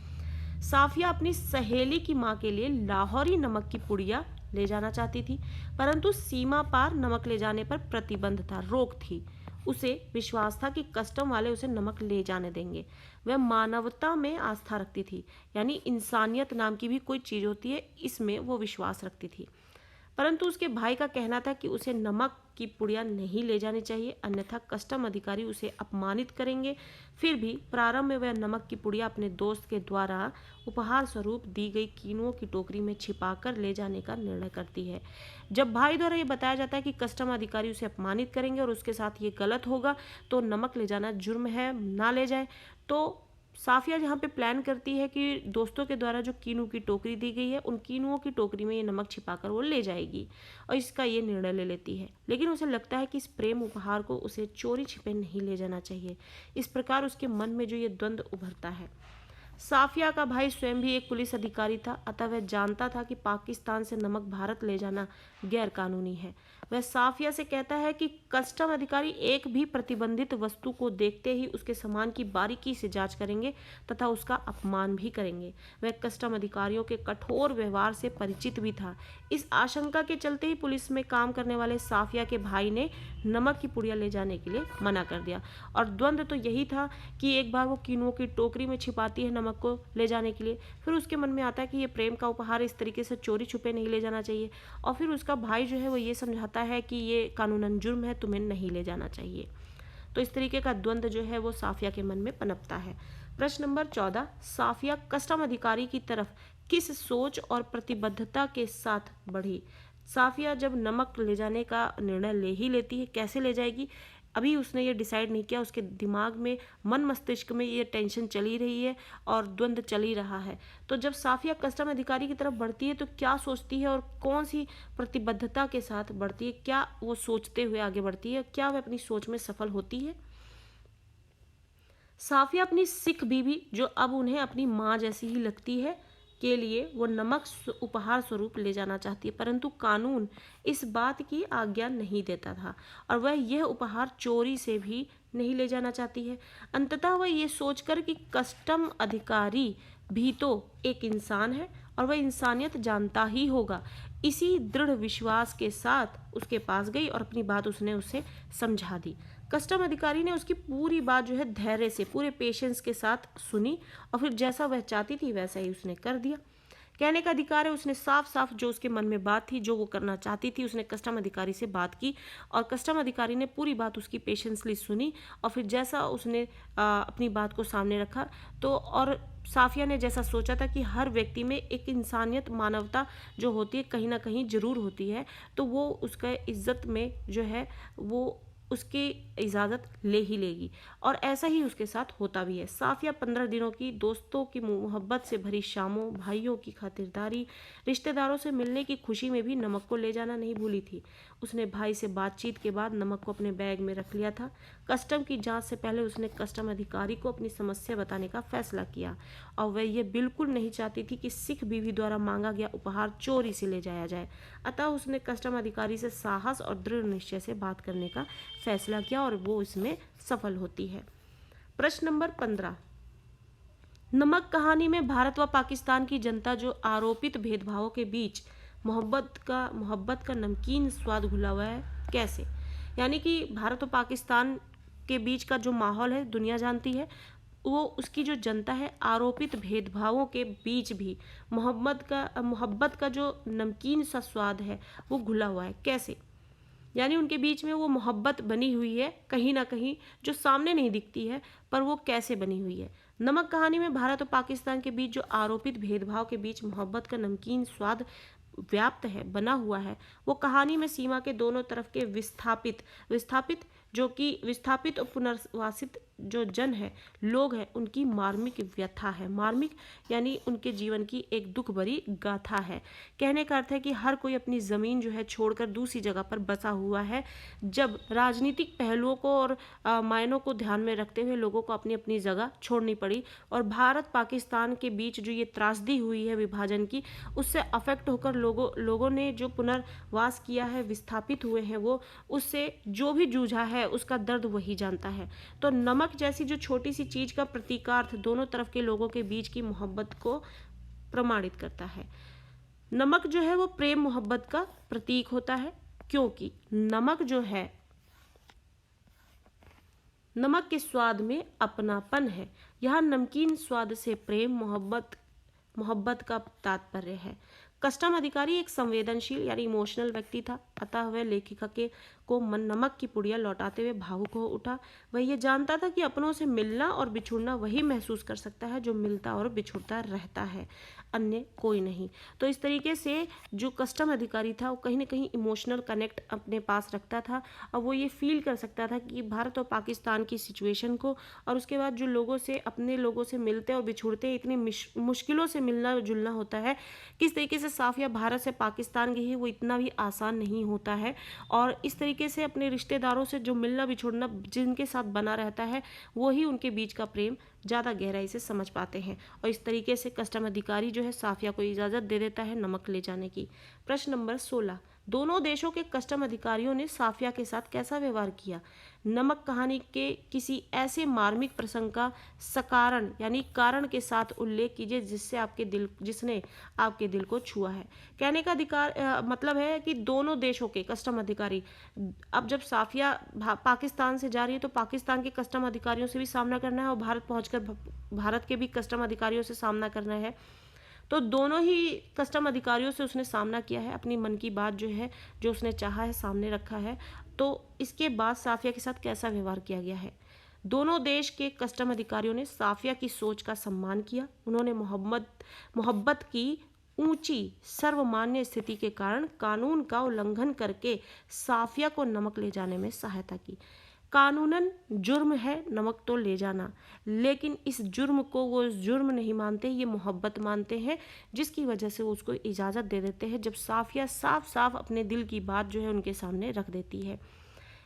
साफिया अपनी सहेली की माँ के लिए लाहौरी नमक की पुड़िया ले जाना चाहती थी, परंतु सीमा पार नमक ले जाने पर प्रतिबंध था, रोक थी। उसे विश्वास था कि कस्टम वाले उसे नमक ले जाने देंगे। वह मानवता में आस्था रखती थी, यानी इंसानियत नाम की भी कोई चीज़ होती है, इसमें वो विश्वास रखती थी। परंतु उसके भाई का कहना था कि उसे नमक की पुड़िया नहीं ले जानी चाहिए, अन्यथा कस्टम अधिकारी उसे अपमानित करेंगे। फिर भी प्रारंभ में वह नमक की पुड़िया अपने दोस्त के द्वारा उपहार स्वरूप दी गई कीनुओं की टोकरी में छिपाकर ले जाने का निर्णय करती है। जब भाई द्वारा ये बताया जाता है कि कस्टम अधिकारी उसे अपमानित करेंगे और उसके साथ ये गलत होगा, तो नमक ले जाना जुर्म है, ना ले जाए, तो साफिया जहाँ पे प्लान करती है कि दोस्तों के द्वारा जो कीनू की टोकरी दी गई है उन कीनुओं की टोकरी में ये नमक छिपाकर वो ले जाएगी और इसका ये निर्णय ले लेती है, लेकिन उसे लगता है कि इस प्रेम उपहार को उसे चोरी छिपे नहीं ले जाना चाहिए। इस प्रकार उसके मन में जो ये द्वंद्व उभरता है। साफिया का भाई स्वयं भी एक पुलिस अधिकारी था, अतः वह जानता था कि पाकिस्तान से नमक भारत ले जाना गैर कानूनी है। वह साफिया से कहता है कि कस्टम अधिकारी एक भी प्रतिबंधित वस्तु को देखते ही उसके सामान की बारीकी से जांच करेंगे तथा उसका अपमान भी करेंगे। वह कस्टम अधिकारियों के कठोर व्यवहार से परिचित भी था। इस आशंका के चलते ही पुलिस में काम करने वाले साफिया के भाई ने नमक की पुड़िया ले जाने के लिए मना कर दिया। और द्वंद्व तो यही था कि एक बार वो कीनुओं की टोकरी में छिपाती है नमक को ले जाने के लिए, फिर उसके मन में आता है कि ये प्रेम का उपहार इस तरीके से चोरी छुपे नहीं ले जाना चाहिए, और फिर उसका भाई जो है वो ये समझाता है कि ये कानूनन जुर्म है, तुम्हें नहीं ले जाना चाहिए। तो इस तरीके का द्वंद्व जो है वो साफिया के मन में पनपता है। प्रश्न नंबर 14, साफिया कस्टम अधिकारी की तरफ किस सोच और प्रतिबद्धता के साथ बढ़ी? साफिया जब नमक ले जाने का निर्णय ले ही लेती है, कैसे ले जाएगी अभी उसने ये डिसाइड नहीं किया, उसके दिमाग में मन मस्तिष्क में ये टेंशन चली रही है और द्वंद्व चल ही रहा है। तो जब साफिया कस्टम अधिकारी की तरफ बढ़ती है तो क्या सोचती है और कौन सी प्रतिबद्धता के साथ बढ़ती है, क्या वो सोचते हुए आगे बढ़ती है, क्या वह अपनी सोच में सफल होती है? साफिया अपनी सिख बीवी, जो अब उन्हें अपनी माँ जैसी ही लगती है, के लिए वो नमक उपहार स्वरूप ले जाना चाहती है, परंतु कानून इस बात की आज्ञा नहीं देता था और वह यह उपहार चोरी से भी नहीं ले जाना चाहती है। अंततः वह ये सोचकर कि कस्टम अधिकारी भी तो एक इंसान है और वह इंसानियत जानता ही होगा, इसी दृढ़ विश्वास के साथ उसके पास गई और अपनी बात उसने उसे समझा दी। कस्टम अधिकारी ने उसकी पूरी बात जो है धैर्य से, पूरे पेशेंस के साथ सुनी और फिर जैसा वह चाहती थी वैसा ही उसने कर दिया। कहने का अधिकार है, उसने साफ साफ जो उसके मन में बात थी, जो वो करना चाहती थी, उसने कस्टम अधिकारी से बात की और कस्टम अधिकारी ने पूरी बात उसकी पेशेंसली सुनी और फिर जैसा उसने अपनी बात को सामने रखा तो, और साफिया ने जैसा सोचा था कि हर व्यक्ति में एक इंसानियत, मानवता जो होती है कहीं ना कहीं जरूर होती है, तो वो उसका इज्जत में जो है वो उसकी इजाज़त ले ही लेगी और ऐसा ही उसके साथ होता भी है। साफिया 15 दिनों की दोस्तों की मोहब्बत से भरी शामों, भाइयों की खातिरदारी, रिश्तेदारों से मिलने की खुशी में भी नमक को ले जाना नहीं भूली थी। उसने भाई से बातचीत के बाद नमक को अपने बैग में रख लिया था। कस्टम की जांच से पहले उसने कस्टम अधिकारी को अपनी समस्या बताने का फैसला किया और वह ये बिल्कुल नहीं चाहती थी कि सिख बीवी द्वारा मांगा गया उपहार चोरी से ले जाया जाए। अतः उसने कस्टम अधिकारी से साहस और दृढ़ निश्चय से बात करने का फैसला किया और वो इसमें सफल होती है। प्रश्न नंबर 15, नमक कहानी में भारत व पाकिस्तान की जनता जो आरोपित भेदभावों के बीच मोहब्बत का नमकीन स्वाद घुला हुआ है, कैसे? यानी कि भारत और पाकिस्तान के बीच का जो माहौल है दुनिया जानती है, वो उसकी जो जनता है आरोपित भेदभावों के बीच भी मोहब्बत का जो नमकीन सा स्वाद है वो घुला हुआ है, कैसे? यानी उनके बीच में वो मोहब्बत बनी हुई है कहीं ना कहीं, जो सामने नहीं दिखती है, पर वो कैसे बनी हुई है? नमक कहानी में भारत और पाकिस्तान के बीच जो आरोपित भेदभाव के बीच मोहब्बत का नमकीन स्वाद व्याप्त है, बना हुआ है, वो कहानी में सीमा के दोनों तरफ के विस्थापित और पुनर्वासित जो जन है, लोग हैं, उनकी मार्मिक व्यथा है। मार्मिक यानी उनके जीवन की एक दुख भरी गाथा है। कहने का अर्थ है कि हर कोई अपनी ज़मीन जो है छोड़कर दूसरी जगह पर बसा हुआ है। जब राजनीतिक पहलुओं को और मायनों को ध्यान में रखते हुए लोगों को अपनी अपनी जगह छोड़नी पड़ी और भारत पाकिस्तान के बीच जो ये त्रासदी हुई है विभाजन की, उससे अफेक्ट होकर लोगों ने जो पुनर्वास किया है, विस्थापित हुए हैं, वो उससे जो भी जूझा है उसका दर्द वही जानता है। तो नमक जैसी जो छोटी सी चीज का प्रतीकार्थ दोनों तरफ के लोगों के बीच की मोहब्बत को प्रमाणित करता है। नमक जो है वो प्रेम मोहब्बत का प्रतीक होता है, क्योंकि नमक जो है, नमक के स्वाद में अपनापन है। यह नमकीन स्वाद से प्रेम मोहब्बत का तात्पर्य है। कस्टम अधिकारी एक संवेदनशील यानी इमोशनल व्यक्ति था, अतः वह लेखिका को को मन नमक की पुड़िया लौटाते हुए भावुक हो उठा। वह ये जानता था कि अपनों से मिलना और बिछुड़ना वही महसूस कर सकता है जो मिलता और बिछुड़ता रहता है, अन्य कोई नहीं। तो इस तरीके से जो कस्टम अधिकारी था वो कहीं ना कहीं इमोशनल कनेक्ट अपने पास रखता था और वो ये फील कर सकता था कि भारत और पाकिस्तान की सिचुएशन को, और उसके बाद जो लोगों से अपने लोगों से मिलते और बिछुड़ते इतनी मुश्किलों से मिलना जुलना होता है, किस तरीके से साफिया भारत से पाकिस्तान गई है वो इतना भी आसान नहीं होता है। और इस तरीके से अपने रिश्तेदारों से जो मिलना बिछुड़ना जिनके साथ बना रहता है वो ही उनके बीच का प्रेम ज़्यादा गहराई से समझ पाते हैं। और इस तरीके से कस्टम अधिकारी जो है साफिया को इजाज़त दे देता है नमक ले जाने की। प्रश्न नंबर 16, दोनों देशों के कस्टम अधिकारियों ने साफिया के साथ कैसा व्यवहार किया? नमक कहानी के किसी ऐसे मार्मिक प्रसंग का सकारण यानी कारण के साथ उल्लेख कीजिए जिसने आपके दिल को छुआ है। कहने का मतलब है कि दोनों देशों के कस्टम अधिकारी, अब जब साफिया पाकिस्तान से जा रही है तो पाकिस्तान के कस्टम अधिकारियों से भी सामना करना है और भारत पहुंचकर भारत के भी कस्टम अधिकारियों से सामना करना है। तो दोनों ही कस्टम अधिकारियों से उसने सामना किया है, अपनी मन की बात जो है जो उसने चाहा है सामने रखा है। तो इसके बाद साफिया के साथ कैसा व्यवहार किया गया है? दोनों देश के कस्टम अधिकारियों ने साफिया की सोच का सम्मान किया। उन्होंने मोहब्बत की ऊंची सर्वमान्य स्थिति के कारण कानून का उल्लंघन करके साफिया को नमक ले जाने में सहायता की। कानूनन जुर्म है नमक तो ले जाना, लेकिन इस जुर्म को वो जुर्म नहीं मानते, ये मोहब्बत मानते हैं, जिसकी वजह से वो उसको इजाज़त दे देते हैं जब साफिया साफ साफ अपने दिल की बात जो है उनके सामने रख देती है।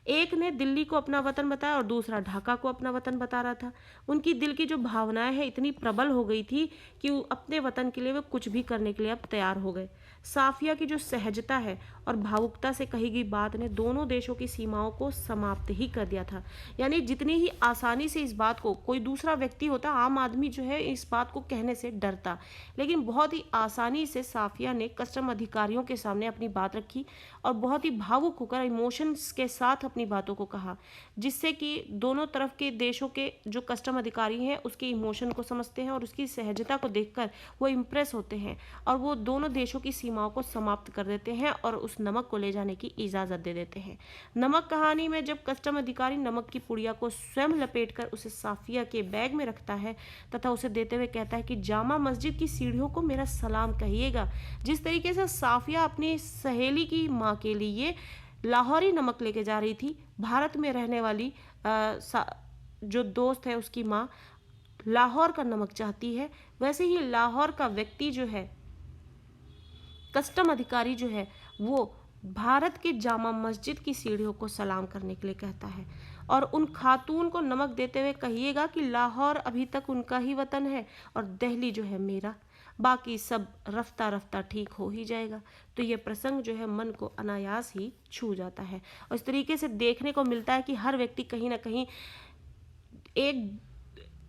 एक ने दिल्ली को अपना वतन बताया और दूसरा ढाका को अपना वतन बता रहा था। उनकी दिल की जो भावनाएं हैं इतनी प्रबल हो गई थी कि वो अपने वतन के लिए वे कुछ भी करने के लिए अब तैयार हो गए। साफिया की जो सहजता है और भावुकता से कही गई बात ने दोनों देशों की सीमाओं को समाप्त ही कर दिया था। यानी जितनी ही आसानी से इस बात को कोई दूसरा व्यक्ति होता, आम आदमी जो है इस बात को कहने से डरता, लेकिन बहुत ही आसानी से साफिया ने कस्टम अधिकारियों के सामने अपनी बात रखी और बहुत ही भावुक होकर इमोशंस के साथ अपनी बातों को कहा, जिससे कि दोनों तरफ के देशों के जो कस्टम अधिकारी हैं उसके इमोशन को समझते हैं और उसकी सहजता को देखकर वो इम्प्रेस होते हैं और वो दोनों देशों की सीमाओं को समाप्त कर देते हैं और उस नमक को ले जाने की इजाज़त दे देते हैं। नमक कहानी में जब कस्टम अधिकारी नमक की पुड़िया को स्वयं लपेटकर उसे साफिया के बैग में रखता है तथा उसे देते हुए कहता है कि जामा मस्जिद की सीढ़ियों को मेरा सलाम कहिएगा। जिस तरीके से साफिया अपनी सहेली की माँ के लिए लाहौरी नमक लेके जा रही थी, भारत में रहने वाली जो दोस्त है उसकी माँ लाहौर का नमक चाहती है, वैसे ही लाहौर का व्यक्ति जो है कस्टम अधिकारी जो है वो भारत के जामा मस्जिद की सीढ़ियों को सलाम करने के लिए कहता है और उन खातून को नमक देते हुए कहिएगा कि लाहौर अभी तक उनका ही वतन है और दिल्ली जो है मेरा, बाकी सब रफ्ता रफ्ता ठीक हो ही जाएगा। तो ये प्रसंग जो है मन को अनायास ही छू जाता है और इस तरीके से देखने को मिलता है कि हर व्यक्ति कहीं ना कहीं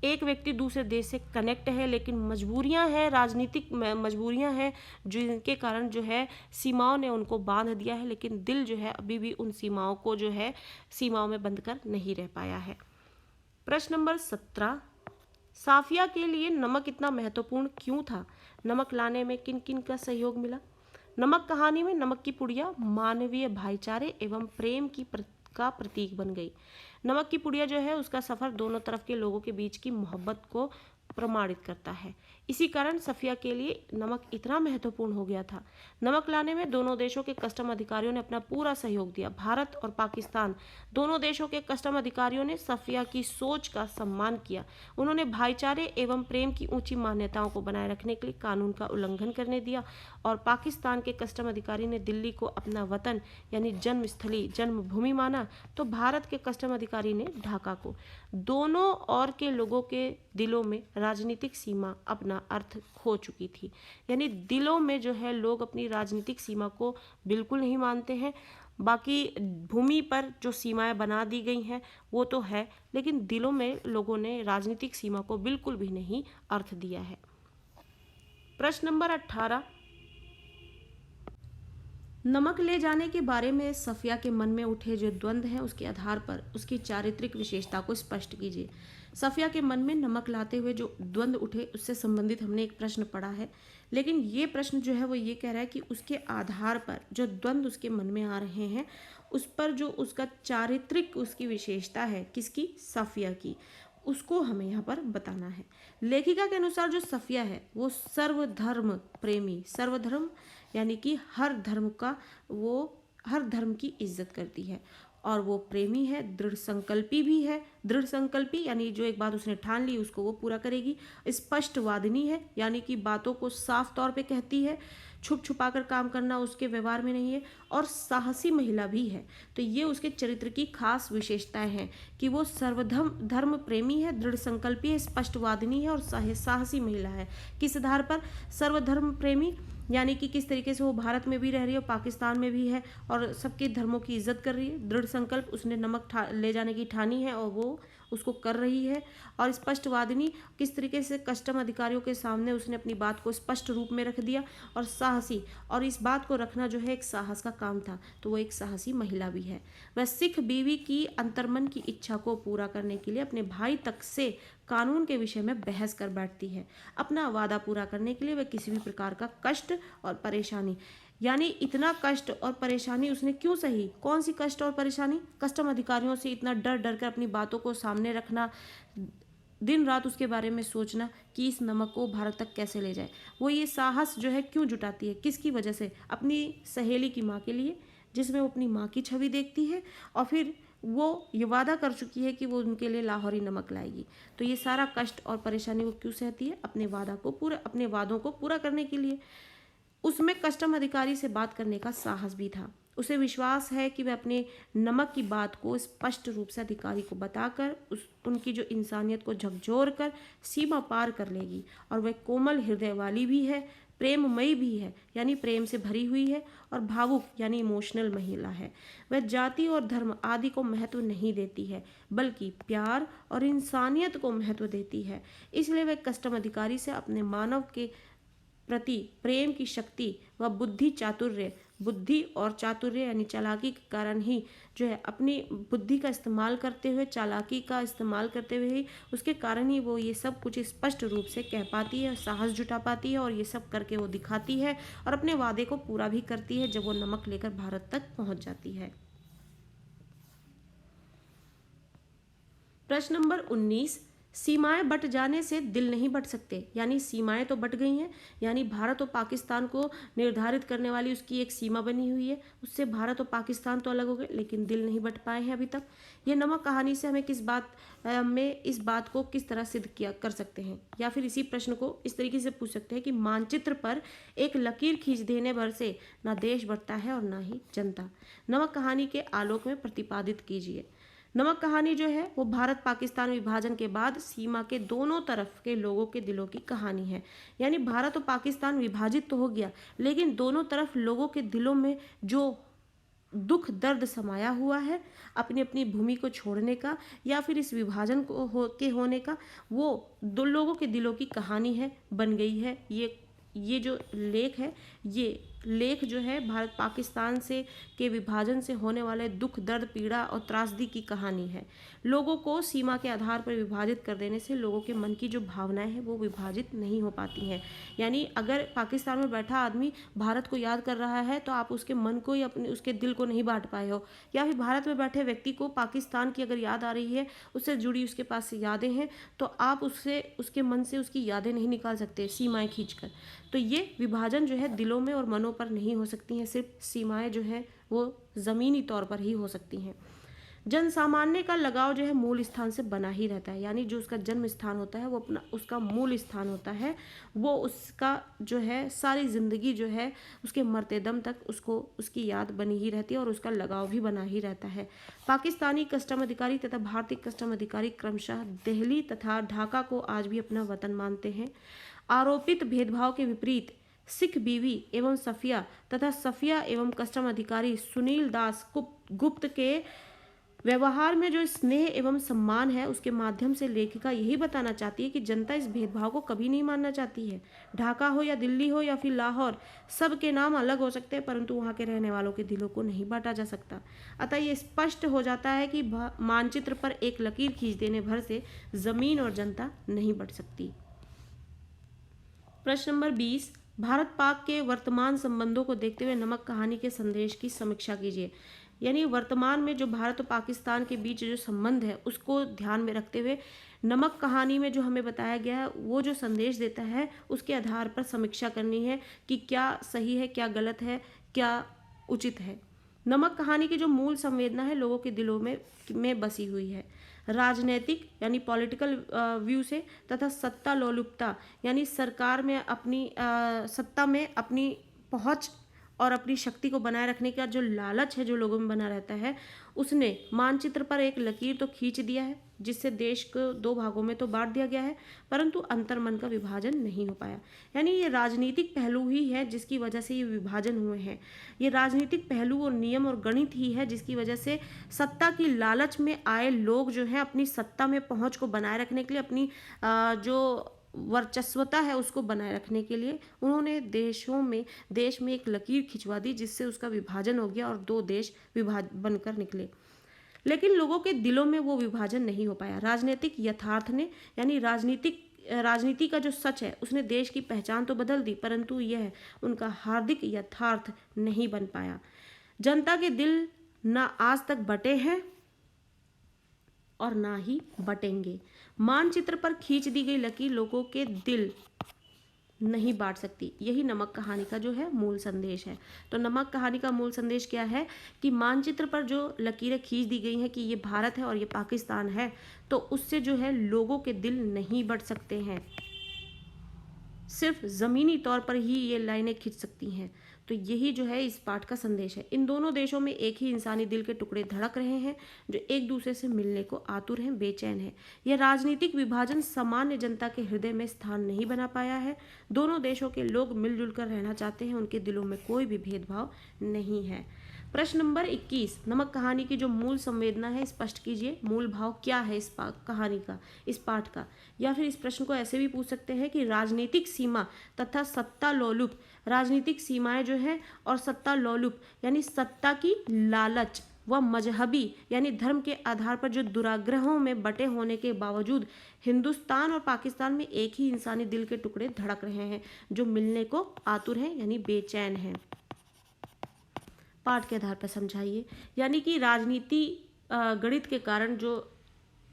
एक व्यक्ति दूसरे देश से कनेक्ट है, लेकिन मजबूरियां हैं, राजनीतिक मजबूरियां हैं जिनके कारण जो है सीमाओं ने उनको बांध दिया है, लेकिन दिल जो है अभी भी उन सीमाओं को जो है सीमाओं में बंद कर नहीं रह पाया है। प्रश्न नंबर 17, साफिया के लिए नमक इतना महत्वपूर्ण क्यों था? नमक लाने में किन किन का सहयोग मिला? नमक कहानी में नमक की पुड़िया मानवीय भाईचारे एवं प्रेम का प्रतीक बन गई। नमक की पुड़िया जो है उसका सफ़र दोनों तरफ के लोगों के बीच की मोहब्बत को प्रमाणित करता है। इसी कारण साफिया के लिए नमक इतना महत्वपूर्ण हो गया था। नमक लाने में दोनों देशों के कस्टम अधिकारियों ने अपना पूरा सहयोग दिया। भारत और पाकिस्तान दोनों देशों के कस्टम अधिकारियों ने साफिया की सोच का सम्मान किया। उन्होंने भाईचारे एवं प्रेम की ऊंची मान्यताओं को बनाए रखने के लिए कानून का उल्लंघन करने दिया और पाकिस्तान के कस्टम अधिकारी ने दिल्ली को अपना वतन यानी जन्मस्थली जन्मभूमि माना, तो भारत के कस्टम अधिकारी ने ढाका को। दोनों और के लोगों के दिलों में राजनीतिक सीमा अपना अर्थ खो चुकी थी। यानी दिलों में जो है लोग अपनी राजनीतिक सीमा को बिल्कुल नहीं मानते हैं। बाकी भूमि पर जो सीमाएं बना दी गई हैं वो तो है, लेकिन दिलों में लोगों ने राजनीतिक सीमा को बिल्कुल भी नहीं अर्थ दिया है। प्रश्न नंबर 18, नमक ले जाने के बारे में सफिया के मन में उठे जो द्वंद्व हैं उसके आधार पर उसकी चारित्रिक विशेषता को स्पष्ट कीजिए। सफिया के मन में नमक लाते हुए जो द्वंद्व उठे उससे संबंधित हमने एक प्रश्न पढ़ा है, लेकिन ये प्रश्न जो है वो ये कह रहा है कि उसके आधार पर जो द्वंद्व उसके मन में आ रहे हैं उस पर जो उसका चारित्रिक उसकी विशेषता है, किसकी? सफिया की, उसको हमें यहाँ पर बताना है। लेखिका के अनुसार जो सफिया है वो सर्वधर्म प्रेमी, सर्वधर्म यानी कि हर धर्म का, वो हर धर्म की इज्जत करती है और वो प्रेमी है, दृढ़ संकल्पी भी है। दृढ़ संकल्पी यानी जो एक बात उसने ठान ली उसको वो पूरा करेगी। स्पष्टवादिनी है यानी कि बातों को साफ तौर पे कहती है, छुप छुपा कर काम करना उसके व्यवहार में नहीं है। और साहसी महिला भी है। तो ये उसके चरित्र की खास विशेषताएं हैं कि वो सर्वधर्म धर्म प्रेमी है, दृढ़ संकल्पी है, स्पष्टवादिनी है और साहसी महिला है। किस आधार पर सर्वधर्म प्रेमी? यानी कि किस तरीके से वो भारत में भी रह रही है और पाकिस्तान में भी है और सबके धर्मों की इज्जत कर रही है। दृढ़ संकल्प, उसने नमक ले जाने की ठानी है और वो उसको कर रही है। और स्पष्टवादिनी, किस तरीके से कस्टम अधिकारियों के सामने उसने अपनी बात को स्पष्ट रूप में रख दिया। और साहसी, और इस बात को रखना जो है एक साहस का काम था, तो वो एक साहसी महिला भी है। वह सिख बीवी की अंतर्मन की इच्छा को पूरा करने के लिए अपने भाई तक से कानून के विषय में बहस कर बैठती है। अपना वादा पूरा करने के लिए वह किसी भी प्रकार का कष्ट और परेशानी, यानी इतना कष्ट और परेशानी उसने क्यों सही? कौन सी कष्ट और परेशानी? कस्टम अधिकारियों से इतना डर डर कर अपनी बातों को सामने रखना, दिन रात उसके बारे में सोचना कि इस नमक को भारत तक कैसे ले जाए। वो ये साहस जो है क्यों जुटाती है? किसकी वजह से? अपनी सहेली की माँ के लिए, जिसमें वो अपनी माँ की छवि देखती है और फिर वो ये वादा कर चुकी है कि वो उनके लिए लाहौरी नमक लाएगी। तो ये सारा कष्ट और परेशानी वो क्यों सहती है? अपने वादों को पूरा करने के लिए। उसमें कस्टम अधिकारी से बात करने का साहस भी था। उसे विश्वास है कि वह अपने नमक की बात को स्पष्ट रूप से अधिकारी को बताकर उनकी जो इंसानियत को झकझोर कर सीमा पार कर लेगी। और वह कोमल हृदय वाली भी है, प्रेममयी भी है, यानी प्रेम से भरी हुई है, और भावुक यानी इमोशनल महिला है। वह जाति और धर्म आदि को महत्व नहीं देती है, बल्कि प्यार और इंसानियत को महत्व देती है। इसलिए वह कस्टम अधिकारी से अपने मानव के प्रति प्रेम की शक्ति व बुद्धि और चातुर्य यानी चालाकी के कारण ही जो है, अपनी बुद्धि का इस्तेमाल करते हुए, चालाकी का इस्तेमाल करते हुए ही, उसके कारण ही वो ये सब कुछ स्पष्ट रूप से कह पाती है, साहस जुटा पाती है और ये सब करके वो दिखाती है और अपने वादे को पूरा भी करती है जब वो नमक लेकर भारत तक पहुंच जाती है। प्रश्न नंबर 19, सीमाएं बट जाने से दिल नहीं बट सकते। यानी सीमाएं तो बट गई हैं, यानी भारत और पाकिस्तान को निर्धारित करने वाली उसकी एक सीमा बनी हुई है, उससे भारत और पाकिस्तान तो अलग हो गए, लेकिन दिल नहीं बट पाए हैं अभी तक। ये नमक कहानी से हमें इस बात को किस तरह सिद्ध किया कर सकते हैं? या फिर इसी प्रश्न को इस तरीके से पूछ सकते हैं कि मानचित्र पर एक लकीर खींच देने भर से ना देश बढ़ता है और ना ही जनता। नमक कहानी के आलोक में प्रतिपादित कीजिए। नमक कहानी जो है वो भारत पाकिस्तान विभाजन के बाद सीमा के दोनों तरफ के लोगों के दिलों की कहानी है। यानी भारत और पाकिस्तान विभाजित तो हो गया, लेकिन दोनों तरफ लोगों के दिलों में जो दुख दर्द समाया हुआ है अपनी अपनी भूमि को छोड़ने का या फिर इस विभाजन के होने का, वो दो लोगों के दिलों की कहानी है, बन गई है। ये जो लेख है, ये लेख जो है भारत पाकिस्तान से के विभाजन से होने वाले दुख दर्द पीड़ा और त्रासदी की कहानी है। लोगों को सीमा के आधार पर विभाजित कर देने से लोगों के मन की जो भावनाएं हैं वो विभाजित नहीं हो पाती हैं। यानी अगर पाकिस्तान में बैठा आदमी भारत को याद कर रहा है तो आप उसके मन को या अपने उसके दिल को नहीं बांट पाए हो, या फिर भारत में बैठे व्यक्ति को पाकिस्तान की अगर याद आ रही है, उससे जुड़ी उसके पास यादें हैं, तो आप उससे उसके मन से उसकी यादें नहीं निकाल सकते सीमाएं खींचकर। तो ये विभाजन जो है दिलों में और मनों पर नहीं हो सकती हैं, सिर्फ सीमाएं जो है वो ज़मीनी तौर पर ही हो सकती हैं। जन सामान्य का लगाव जो है मूल स्थान से बना ही रहता है, यानी जो उसका जन्म स्थान होता है वो अपना उसका मूल स्थान होता है, वो उसका जो है सारी ज़िंदगी जो है उसके मरते दम तक उसको उसकी याद बनी ही रहती है और उसका लगाव भी बना ही रहता है। पाकिस्तानी कस्टम अधिकारी तथा भारतीय कस्टम अधिकारी क्रमशः दिल्ली तथा ढाका को आज भी अपना वतन मानते हैं। आरोपित भेदभाव के विपरीत सिख बीवी एवं सफिया तथा सफिया एवं कस्टम अधिकारी सुनील दास गुप्त के व्यवहार में जो स्नेह एवं सम्मान है उसके माध्यम से लेखिका यही बताना चाहती है कि जनता इस भेदभाव को कभी नहीं मानना चाहती है। ढाका हो या दिल्ली हो या फिर लाहौर, सबके नाम अलग हो सकते हैं परंतु वहाँ के रहने वालों के दिलों को नहीं बांटा जा सकता। अतः ये स्पष्ट हो जाता है कि मानचित्र पर एक लकीर खींच देने भर से जमीन और जनता नहीं बढ़ सकती। प्रश्न नंबर 20, भारत पाक के वर्तमान संबंधों को देखते हुए नमक कहानी के संदेश की समीक्षा कीजिए। यानी वर्तमान में जो भारत और पाकिस्तान के बीच जो संबंध है उसको ध्यान में रखते हुए नमक कहानी में जो हमें बताया गया है वो जो संदेश देता है उसके आधार पर समीक्षा करनी है कि क्या सही है, क्या गलत है, क्या उचित है। नमक कहानी की जो मूल संवेदना है लोगों के दिलों में बसी हुई है। राजनीतिक यानी पॉलिटिकल व्यू से तथा सत्ता लोलुपता यानी सरकार में अपनी सत्ता में अपनी पहुंच और अपनी शक्ति को बनाए रखने का जो लालच है जो लोगों में बना रहता है, उसने मानचित्र पर एक लकीर तो खींच दिया है जिससे देश को दो भागों में तो बांट दिया गया है परंतु अंतर्मन का विभाजन नहीं हो पाया। यानी ये राजनीतिक पहलू ही है जिसकी वजह से ये विभाजन हुए हैं। ये राजनीतिक पहलू और नियम और गणित ही है जिसकी वजह से सत्ता की लालच में आए लोग जो हैं अपनी सत्ता में पहुंच को बनाए रखने के लिए अपनी जो वर्चस्वता है उसको बनाए रखने के लिए उन्होंने देश में एक लकीर खिंचवा दी जिससे उसका विभाजन हो गया और दो देश बनकर निकले। लेकिन लोगों के दिलों में वो विभाजन नहीं हो पाया। राजनीतिक यथार्थ ने यानी राजनीति का जो सच है उसने देश की पहचान तो बदल दी परंतु यह उनका हार्दिक यथार्थ नहीं बन पाया। जनता के दिल ना आज तक बटे हैं और ना ही बटेंगे। मानचित्र पर खींच दी गई लकीर लोगों के दिल नहीं बांट सकती। यही नमक कहानी का जो है मूल संदेश है। तो नमक कहानी का मूल संदेश क्या है कि मानचित्र पर जो लकीरें खींच दी गई हैं कि ये भारत है और ये पाकिस्तान है, तो उससे जो है लोगों के दिल नहीं बढ़ सकते हैं, सिर्फ ज़मीनी तौर पर ही ये लाइनें खिंच सकती हैं। तो यही जो है इस पाठ का संदेश है। इन दोनों देशों में एक ही इंसानी दिल के टुकड़े धड़क रहे हैं जो एक दूसरे से मिलने को आतुर हैं, बेचैन हैं। यह राजनीतिक विभाजन सामान्य जनता के हृदय में स्थान नहीं बना पाया है। दोनों देशों के लोग मिलजुल कर रहना चाहते हैं, उनके दिलों में कोई भी भेदभाव नहीं है। प्रश्न नंबर 21, नमक कहानी की जो मूल संवेदना है स्पष्ट कीजिए। मूल भाव क्या है इस कहानी का, इस पाठ का। या फिर इस प्रश्न को ऐसे भी पूछ सकते हैं कि राजनीतिक सीमा तथा सत्ता लोलुप, राजनीतिक सीमाएं जो है और सत्ता लोलुप यानी सत्ता की लालच व मजहबी यानी धर्म के आधार पर जो दुराग्रहों में बटे होने के बावजूद हिंदुस्तान और पाकिस्तान में एक ही इंसानी दिल के टुकड़े धड़क रहे हैं जो मिलने को आतुर हैं यानी बेचैन हैं। पाठ के आधार पर समझाइए। यानी कि राजनीति गणित के कारण जो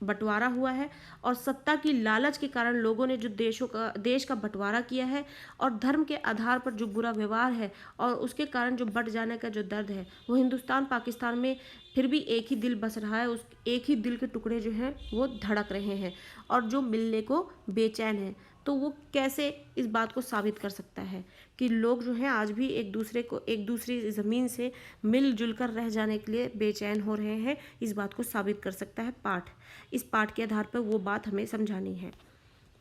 बंटवारा हुआ है और सत्ता की लालच के कारण लोगों ने जो देश का बंटवारा किया है और धर्म के आधार पर जो बुरा व्यवहार है और उसके कारण जो बंट जाने का जो दर्द है वो हिंदुस्तान पाकिस्तान में फिर भी एक ही दिल बस रहा है, उस एक ही दिल के टुकड़े जो हैं वो धड़क रहे हैं और जो मिलने को बेचैन है। तो वो कैसे इस बात को साबित कर सकता है कि लोग जो हैं आज भी एक दूसरी ज़मीन से मिलजुल कर रह जाने के लिए बेचैन हो रहे हैं। इस बात को साबित कर सकता है पाठ। इस पाठ के आधार पर वो बात हमें समझानी है।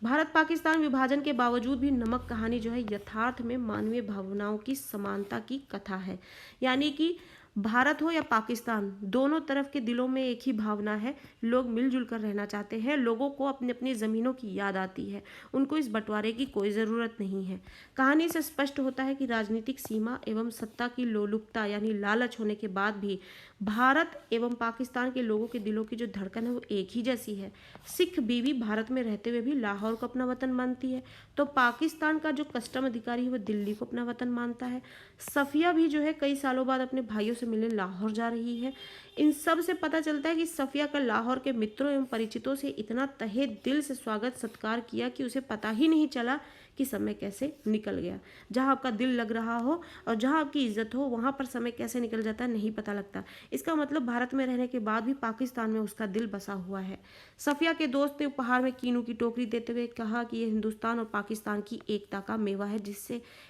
भारत पाकिस्तान विभाजन के बावजूद भी नमक कहानी जो है यथार्थ में मानवीय भावनाओं की समानता की कथा है। यानी कि भारत हो या पाकिस्तान, दोनों तरफ के दिलों में एक ही भावना है, लोग मिलजुल कर रहना चाहते हैं। लोगों को अपनी अपनी ज़मीनों की याद आती है, उनको इस बंटवारे की कोई ज़रूरत नहीं है। कहानी से स्पष्ट होता है कि राजनीतिक सीमा एवं सत्ता की लोलुपता यानी लालच होने के बाद भी भारत एवं पाकिस्तान के लोगों के दिलों की जो धड़कन है वो एक ही जैसी है। सिख बीवी भारत में रहते हुए भी लाहौर को अपना वतन मानती है, तो पाकिस्तान का जो कस्टम अधिकारी है वो दिल्ली को अपना वतन मानता है। सफ़िया भी जो है कई सालों बाद अपने भाइयों से मिलने लाहौर जा रही है। इन सब से पता चलता है कि सफ़िया का लाहौर के मित्रों एवं परिचितों से इतना तहे दिल से स्वागत सत्कार किया कि उसे पता ही नहीं चला कि समय कैसे निकल गया। जहाँ आपका दिल लग रहा हो और जहाँ आपकी इज्जत हो वहाँ पर समय कैसे निकल जाता है नहीं पता लगता। इसका मतलब भारत में रहने के बाद भी पाकिस्तान में उसका दिल बसा हुआ है। सफ़िया के दोस्त ने उपहार में कीनू की टोकरी देते हुए कहा कि यह हिंदुस्तान और पाकिस्तान की एकता का मेवा है।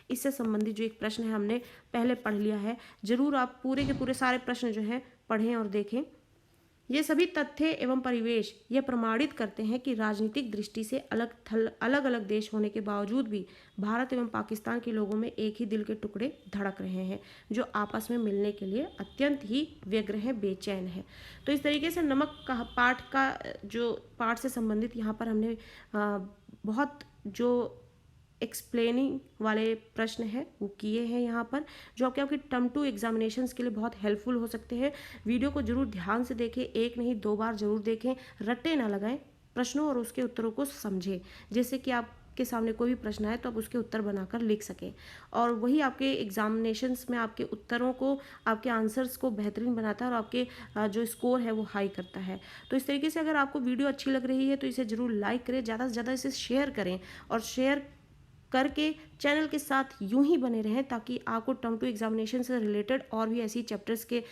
इससे संबंधित जो एक प्रश्न है हमने पहले पढ़ लिया है। ज़रूर आप पूरे के पूरे सारे प्रश्न जो हैं पढ़ें और देखें। ये सभी तथ्य एवं परिवेश यह प्रमाणित करते हैं कि राजनीतिक दृष्टि से अलग अलग देश होने के बावजूद भी भारत एवं पाकिस्तान के लोगों में एक ही दिल के टुकड़े धड़क रहे हैं, जो आपस में मिलने के लिए अत्यंत ही व्यग्र है, बेचैन है। तो इस तरीके से नमक का पाठ का जो पाठ से संबंधित यहाँ पर हमने बहुत जो एक्सप्लेनिंग वाले प्रश्न हैं वो किए हैं यहाँ पर, जो आपके टर्म टू एग्जामिनेशंस के लिए बहुत हेल्पफुल हो सकते हैं। वीडियो को जरूर ध्यान से देखें, एक नहीं 2 बार जरूर देखें, रट्टे ना लगाएं, प्रश्नों और उसके उत्तरों को समझें, जैसे कि आपके सामने कोई भी प्रश्न आए तो आप उसके उत्तर बनाकर लिख सकें, और वही आपके एग्जामिनेशंस में आपके उत्तरों को, आपके आंसर्स को बेहतरीन बनाता है और आपके जो स्कोर है वो हाई करता है। तो इस तरीके से अगर आपको वीडियो अच्छी लग रही है तो इसे ज़रूर लाइक करें, ज़्यादा से ज़्यादा इसे शेयर करें, और शेयर करके चैनल के साथ यूं ही बने रहें ताकि आपको टर्म टू एग्जामिनेशन से रिलेटेड और भी ऐसी चैप्टर्स के